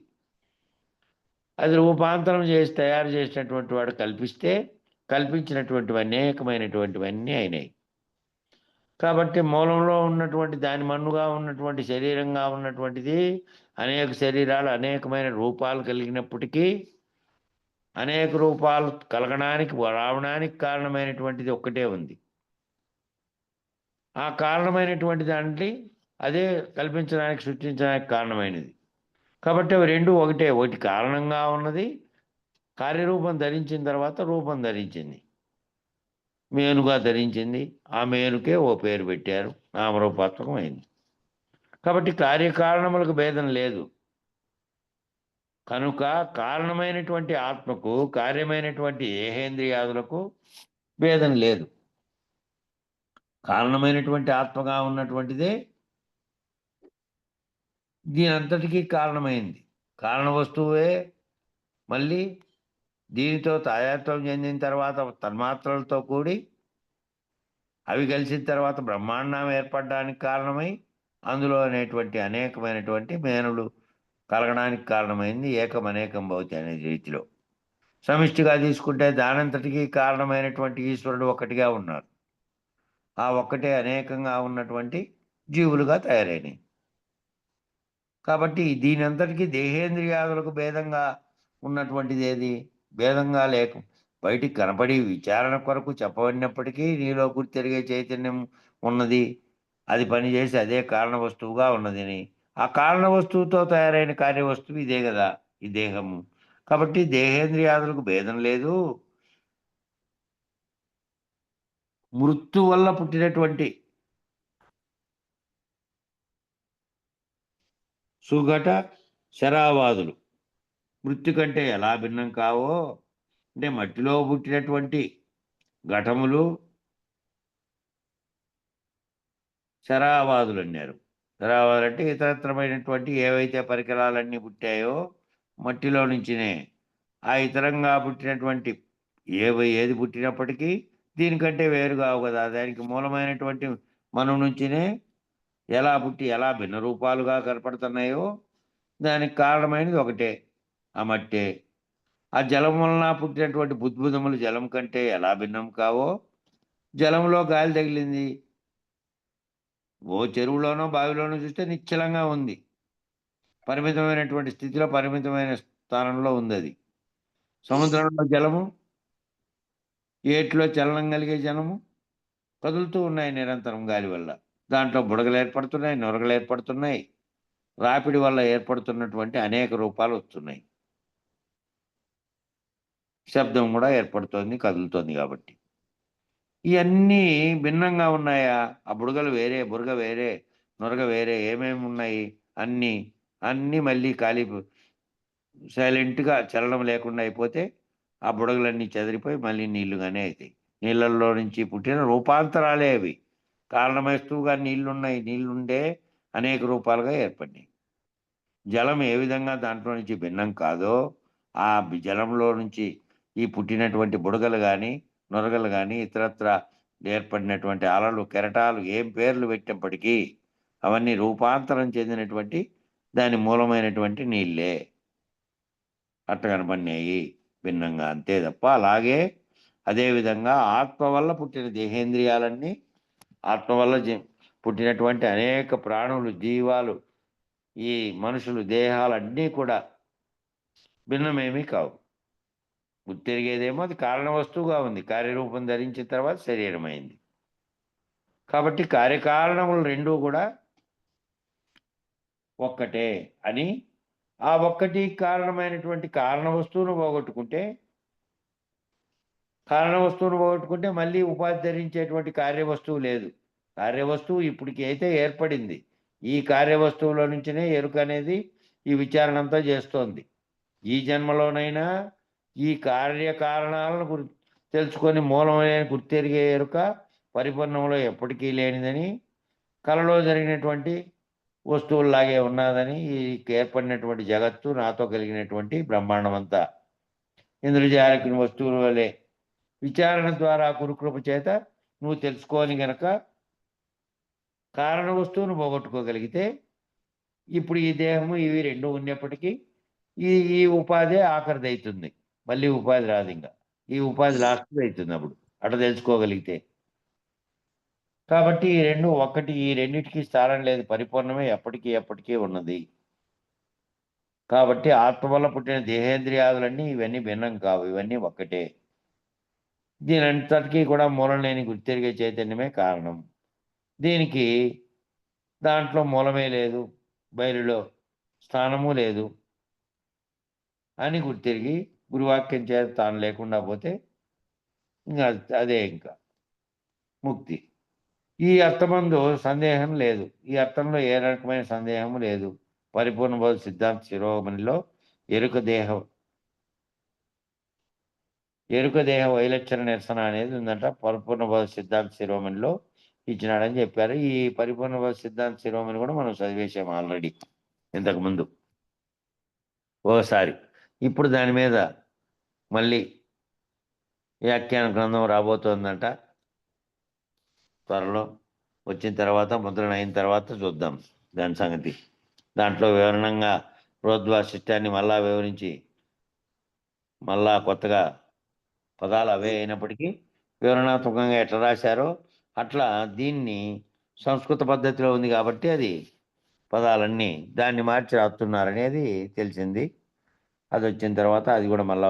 అది రూపాంతరం చేసి తయారు చేసినటువంటి వాడు కల్పిస్తే కల్పించినటువంటివి అనేకమైనటువంటివన్నీ అయినాయి. కాబట్టి మూలంలో ఉన్నటువంటి దాని మన్నుగా ఉన్నటువంటి శరీరంగా ఉన్నటువంటిది అనేక శరీరాలు, అనేకమైన రూపాలు కలిగినప్పటికీ అనేక రూపాలు కలగడానికి, రావడానికి కారణమైనటువంటిది ఒక్కటే ఉంది. ఆ కారణమైనటువంటి దాంట్లో అదే కల్పించడానికి, సృష్టించడానికి కారణమైనది. కాబట్టి అవి రెండు ఒకటే. ఒకటి కారణంగా ఉన్నది, కార్యరూపం ధరించిన తర్వాత రూపం ధరించింది, మేనుగా ధరించింది. ఆ మేనుకే ఓ పేరు పెట్టారు, నామరూపాత్మకం అయింది. కాబట్టి కార్యకారణములకు భేదం లేదు. కనుక కారణమైనటువంటి ఆత్మకు కార్యమైనటువంటి దేహేంద్రియాదులకు భేదం లేదు. కారణమైనటువంటి ఆత్మగా ఉన్నటువంటిదే దీని అంతటికీ కారణమైంది. కారణ వస్తువే మళ్ళీ దీనితో తాయాత్వం చెందిన తర్వాత తన్మాత్రలతో కూడి అవి కలిసిన తర్వాత బ్రహ్మాండం ఏర్పడడానికి కారణమై అందులో అనేటువంటి అనేకమైనటువంటి మేనులు కలగడానికి కారణమైంది. ఏకం అనేకం భవతి అనే రీతిలో సమిష్టిగా తీసుకుంటే దానంతటికీ కారణమైనటువంటి ఈశ్వరుడు ఒక్కటిగా ఉన్నారు. ఆ ఒక్కటే అనేకంగా ఉన్నటువంటి జీవులుగా తయారైనవి. కాబట్టి దీని అంతటికీ దేహేంద్రియాదులకు భేదంగా ఉన్నటువంటిది ఏది? భేదంగా లేక బయటికి కనపడి విచారణ కొరకు చెప్పబడినప్పటికీ నీలో గుర్తెరిగే చైతన్యం ఉన్నది, అది పనిచేసి అదే కారణ వస్తువుగా ఉన్నదని. ఆ కారణ వస్తువుతో తయారైన కార్యవస్తువు ఇదే కదా, ఈ దేహము. కాబట్టి దేహేంద్రియాదులకు భేదం లేదు. మృత్యు వల్ల పుట్టినటువంటి సుఘట శరావాదులు మృత్యు కంటే ఎలా భిన్నం కావో, అంటే మట్టిలో పుట్టినటువంటి ఘటములు శరావాదులు అన్నారు. శరావాదులు అంటే ఇతరత్రమైనటువంటి ఏవైతే పరికరాలన్నీ పుట్టాయో మట్టిలో నుంచినే. ఆ ఇతరంగా పుట్టినటువంటి ఏది పుట్టినప్పటికీ దీనికంటే వేరు కావు కదా. దానికి మూలమైనటువంటి మనం నుంచినే ఎలా పుట్టి ఎలా భిన్న రూపాలుగా కనపడుతున్నాయో దానికి కారణమైనది ఒకటే, ఆ మట్టే. ఆ జలం వలన పుట్టినటువంటి బుద్భుదములు జలం కంటే ఎలా భిన్నం కావో, జలంలో గాలి తగిలింది, ఓ చెరువులోనో బావిలోనో చూస్తే నిశ్చలంగా ఉంది, పరిమితమైనటువంటి స్థితిలో పరిమితమైన స్థానంలో ఉంది. అది సముద్రంలో జలము, ఏట్లో చలనం కలిగే జలము కదులుతూ ఉన్నాయి నిరంతరం గాలి వల్ల. దాంట్లో బుడగలు ఏర్పడుతున్నాయి, నొరగలు ఏర్పడుతున్నాయి, రాపిడి వల్ల ఏర్పడుతున్నటువంటి అనేక రూపాలు వస్తున్నాయి. శబ్దం కూడా ఏర్పడుతోంది, కదులుతోంది కాబట్టి. ఇయన్నీ భిన్నంగా ఉన్నాయా? ఆ బుడగలు వేరే, బురగ వేరే, నొరగ వేరే ఏమేమి ఉన్నాయి? అన్నీ, అన్నీ మళ్ళీ ఖాళీ సైలెంట్‌గా చలనం లేకుండా అయిపోతే, ఆ బుడగలన్నీ చెదిరిపోయి మళ్ళీ నీళ్లుగానే అయితాయి. నీళ్ళల్లో నుంచి పుట్టిన రూపాంతరాలే అవి. కారణమేస్తువుగా నీళ్లున్నాయి. నీళ్లుండే అనేక రూపాలుగా ఏర్పడినాయి. జలం ఏ విధంగా దాంట్లో నుంచి భిన్నం కాదో, ఆ జలంలో నుంచి ఈ పుట్టినటువంటి బుడగలు గాని, నొరగలు గాని, ఇతరత్రా ఏర్పడినటువంటి అలలు, కెరటాలు ఏం పేర్లు పెట్టినప్పటికీ అవన్నీ రూపాంతరం చెందినటువంటి దాని మూలమైనటువంటి నీళ్ళే. అట్ట కనపడినాయి భిన్నంగా, అంతే తప్ప అలాగే అదే విధంగా ఆత్మ వల్ల పుట్టిన దేహేంద్రియాలన్నీ, ఆత్మ వల్ల పుట్టినటువంటి అనేక ప్రాణులు, జీవాలు, ఈ మనుషులు దేహాలన్నీ కూడా భిన్నమేమీ కావు. గుర్తెరిగేదేమో అది కారణ వస్తువుగా ఉంది. కార్యరూపం ధరించిన తర్వాత శరీరమైంది. కాబట్టి కార్యకారణములు రెండూ కూడా ఒక్కటే అని, ఆ ఒక్కటి కారణమైనటువంటి కారణ వస్తువును పోగొట్టుకుంటే, మళ్ళీ ఉపాధి ధరించేటువంటి కార్యవస్తువు లేదు. కార్యవస్తువు ఇప్పటికి అయితే ఏర్పడింది. ఈ కార్యవస్తువులో నుంచినే ఎరుక అనేది ఈ విచారణ అంతా చేస్తోంది. ఈ జన్మలోనైనా ఈ కార్యకారణాలను తెలుసుకొని మూలమైన గుర్తెరిగే ఎరుక పరిపూర్ణంలో ఎప్పటికీ లేనిదని, కలలో జరిగినటువంటి వస్తువుల్లాగే ఉన్నదని, ఈ ఏర్పడినటువంటి జగత్తు, నాతో కలిగినటువంటి బ్రహ్మాండం అంతా ఇంద్రజాలికుని వస్తువుల వలె విచారణ ద్వారా గురుకృప చేత నువ్వు తెలుసుకోని గనక కారణ వస్తువును పోగొట్టుకోగలిగితే, ఇప్పుడు ఈ దేహము ఇవి రెండు ఉన్నప్పటికీ ఈ ఈ ఉపాధి ఆఖరిదైతుంది. మళ్ళీ ఉపాధి రాదు ఇంకా. ఈ ఉపాధి లాస్ట్‌ది అయితుంది అప్పుడు. అట్ట తెలుసుకోగలిగితే. కాబట్టి ఈ రెండు ఒక్కటి. ఈ రెండిటికి స్థానం లేదు. పరిపూర్ణమే ఎప్పటికీ ఉన్నది. కాబట్టి ఆత్మ వల్ల పుట్టిన దేహేంద్రియాదులన్నీ ఇవన్నీ భిన్నం కావు. ఇవన్నీ ఒక్కటే. దీనంతటికీ కూడా మూలం లేని గుర్తెరిగే చైతన్యమే కారణం. దీనికి దాంట్లో మూలమే లేదు, బయలులో స్థానము లేదు అని గుర్తెరిగి గురువాక్యం చేత తాను లేకుండా పోతే ఇంకా అదే ఇంకా ముక్తి. ఈ అర్థమందు సందేహం లేదు. ఈ అర్థంలో ఏ రకమైన సందేహం లేదు. పరిపూర్ణ బోధ సిద్ధాంత శిరోమణిలో ఎరుక దేహ వైలక్షణ నిరసన అనేది ఉందంట. పరిపూర్ణ బోధ సిద్ధాంత శిరోమణిలో ఇచ్చినాడని చెప్పారు. ఈ పరిపూర్ణ బోధ సిద్ధాంత శిరోమణి కూడా మనం చదివేశాము ఆల్రెడీ ఇంతకుముందు ఒకసారి. ఇప్పుడు దాని మీద మళ్ళీ వ్యాఖ్యాన గ్రంథం రాబోతోందంట. త్వరలో వచ్చిన తర్వాత, ముద్రణ అయిన తర్వాత చూద్దాం దాని సంగతి. దాంట్లో వివరణంగా ప్రోద్వాసిష్టాన్ని మళ్ళా వివరించి, మళ్ళా కొత్తగా పదాలు అవే అయినప్పటికీ వివరణాత్మకంగా ఎట్లా రాశారో అట్లా దీన్ని సంస్కృత పద్ధతిలో ఉంది కాబట్టి అది పదాలన్నీ దాన్ని మార్చి రాస్తున్నారనేది తెలిసింది. అది వచ్చిన తర్వాత అది కూడా మళ్ళా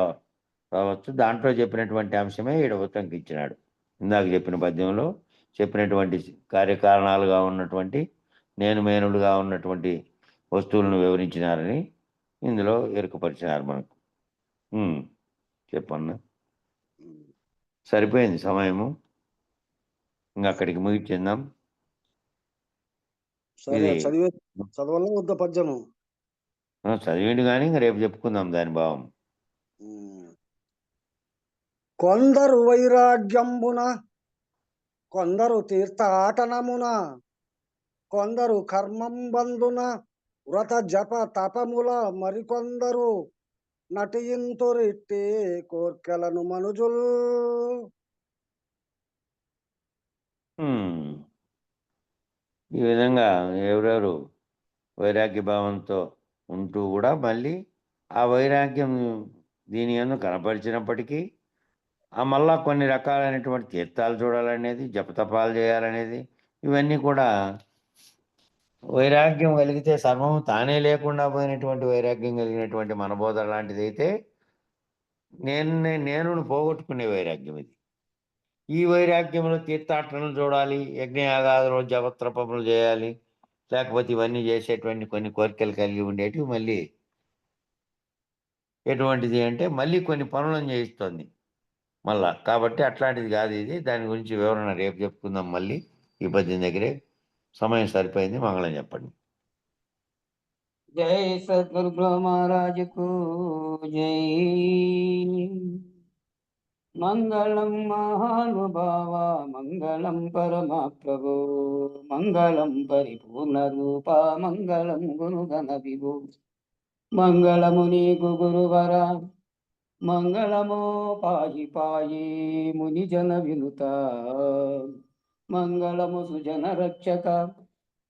రావచ్చు. దాంట్లో చెప్పినటువంటి అంశమే ఈడ ఉటంకించినాడు. ఇందాక చెప్పిన పద్యంలో చెప్పినటువంటి కార్యకారణాలుగా ఉన్నటువంటి మేనులుగా ఉన్నటువంటి వస్తువులను వివరించినారని ఇందులో ఎరుకపరిచినారు మనకు. చెప్పన్నా. సరిపోయింది సమయము. ఇంకా అక్కడికి ముగించిందాం. సరే, చదవడం వద్ద పద్యము చదివిండు కానీ ఇంకా రేపు చెప్పుకుందాం దాని భావం. కొందరు వైరాగ్యంబున, కొందరు తీర్థాటనమున, కొందరు కర్మంబందున, వ్రత జప తపముల, మరికొందరు నటియింతురిట్టి కోర్కెలను మనుజుల్. ఈ విధంగా ఎవరెవరు వైరాగ్య భావంతో ఉంటూ కూడా మళ్ళీ ఆ వైరాగ్యం దీని యందు కనపరిచినప్పటికీ మళ్ళా కొన్ని రకాలైనటువంటి తీర్థాలు చూడాలనేది, జపతపాలు చేయాలనేది, ఇవన్నీ కూడా వైరాగ్యం కలిగితే సర్వము తానే లేకుండా పోయినటువంటి వైరాగ్యం కలిగినటువంటి మనబోధ లాంటిది అయితే నేను పోగొట్టుకునే వైరాగ్యం ఇది. ఈ వైరాగ్యంలో తీర్థాటనలు చూడాలి, యజ్ఞయాగాదులు జపతపములు చేయాలి, లేకపోతే ఇవన్నీ చేసేటువంటి కొన్ని కోరికలు కలిగి ఉండేటివి మళ్ళీ ఎటువంటిది అంటే మళ్ళీ కొన్ని పనులను చేయిస్తుంది మళ్ళా. కాబట్టి అట్లాంటిది కాదు ఇది. దాని గురించి వివరణ రేపు చెప్పుకుందాం మళ్ళీ. ఈ పద్యం దగ్గరే సమయం సరిపోయింది. మంగళం చెప్పండి. జై సద్గురు బ్రహ్మ మహారాజుకు జై. మంగళం మహానుభావ మంగళం పరమ ప్రభు మంగళం పరిపూర్ణ రూప మంగళం గురుగణ విభు మంగళము నీకు గురువర మంగళమో పాయి పాయి ముని జన వినుత మంగళము సుజన రక్షక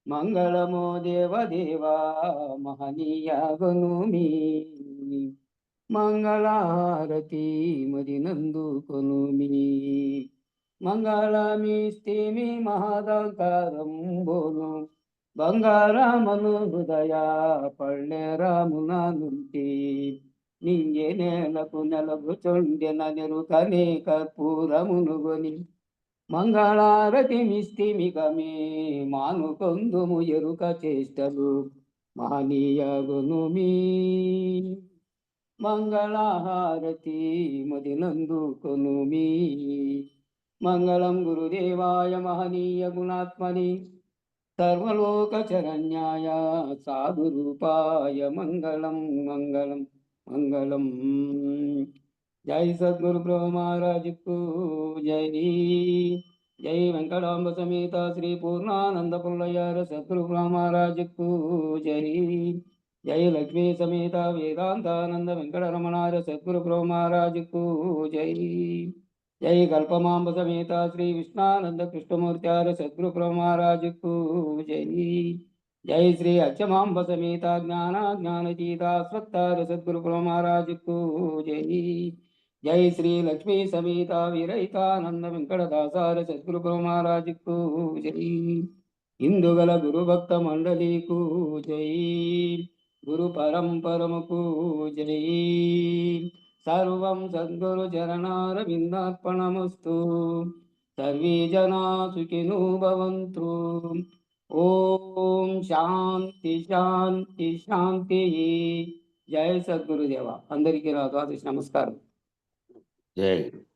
మంగళమో దేవదేవా మహనీయ గనుమి మంగళారతి మదినందు కొనుమి మంగళమిస్తిమి మహదంకారంబోను బంగారమను హృదయ పళ్ళెరామున నుండి నింగే నేలకు నెలగుచుండెన నెరుకనే కర్పూరమునుగొని మంగళారతి మిస్తిమికమే మానుకొందుము ఎరుక చేష్టలు మహనీయ గునుమి మంగళహారతి మదినందు కొనుమి మంగళం గురుదేవాయ మహనీయ గుణాత్మని సర్వలోక చరణ్యాయ సాధు రూపాయ మంగళం మంగళం మంగళం. జై సద్గురు బ్రహ్మ మహారాజుకు జై. జై వెంకటాంబ సమేత శ్రీ పూర్ణానంద పుల్లయ్యార సద్గురు బ్రహ్మ మహారాజుకు జై. జై లక్ష్మీ సమేత వేదాంతానంద వెంకటరమణార సద్గురు బ్రహ్మ మహారాజుకు జై. జై కల్పమాంబ సమేత శ్రీ విష్ణానంద కృష్ణమూర్త్యార సద్గురు బ్రహ్మ మహారాజుకు జై. జై శ్రీ అచ్చమాంబ సమేత జ్ఞానతీతాస్వత్తార సద్గురు బ్రహ్మ మహారాజుకు జై. జై శ్రీ లక్ష్మీ సమేత వీరైతానంద వెంకటదాసార సద్గురు బ్రహ్మ మహారాజుకు జై. ఇందుగల గురు భక్త మండలికు జై. గురు పరంపరముకు జై. సర్వం సద్గురు చరణారవిందార్పణమస్తు. సర్వే జనా సుఖినో భవంతు. ఓం శాంతి శాంతి శాంతి. జై సద్గురుదేవ. అందరికీ నా ద్వాదశి నమస్కారం. జై.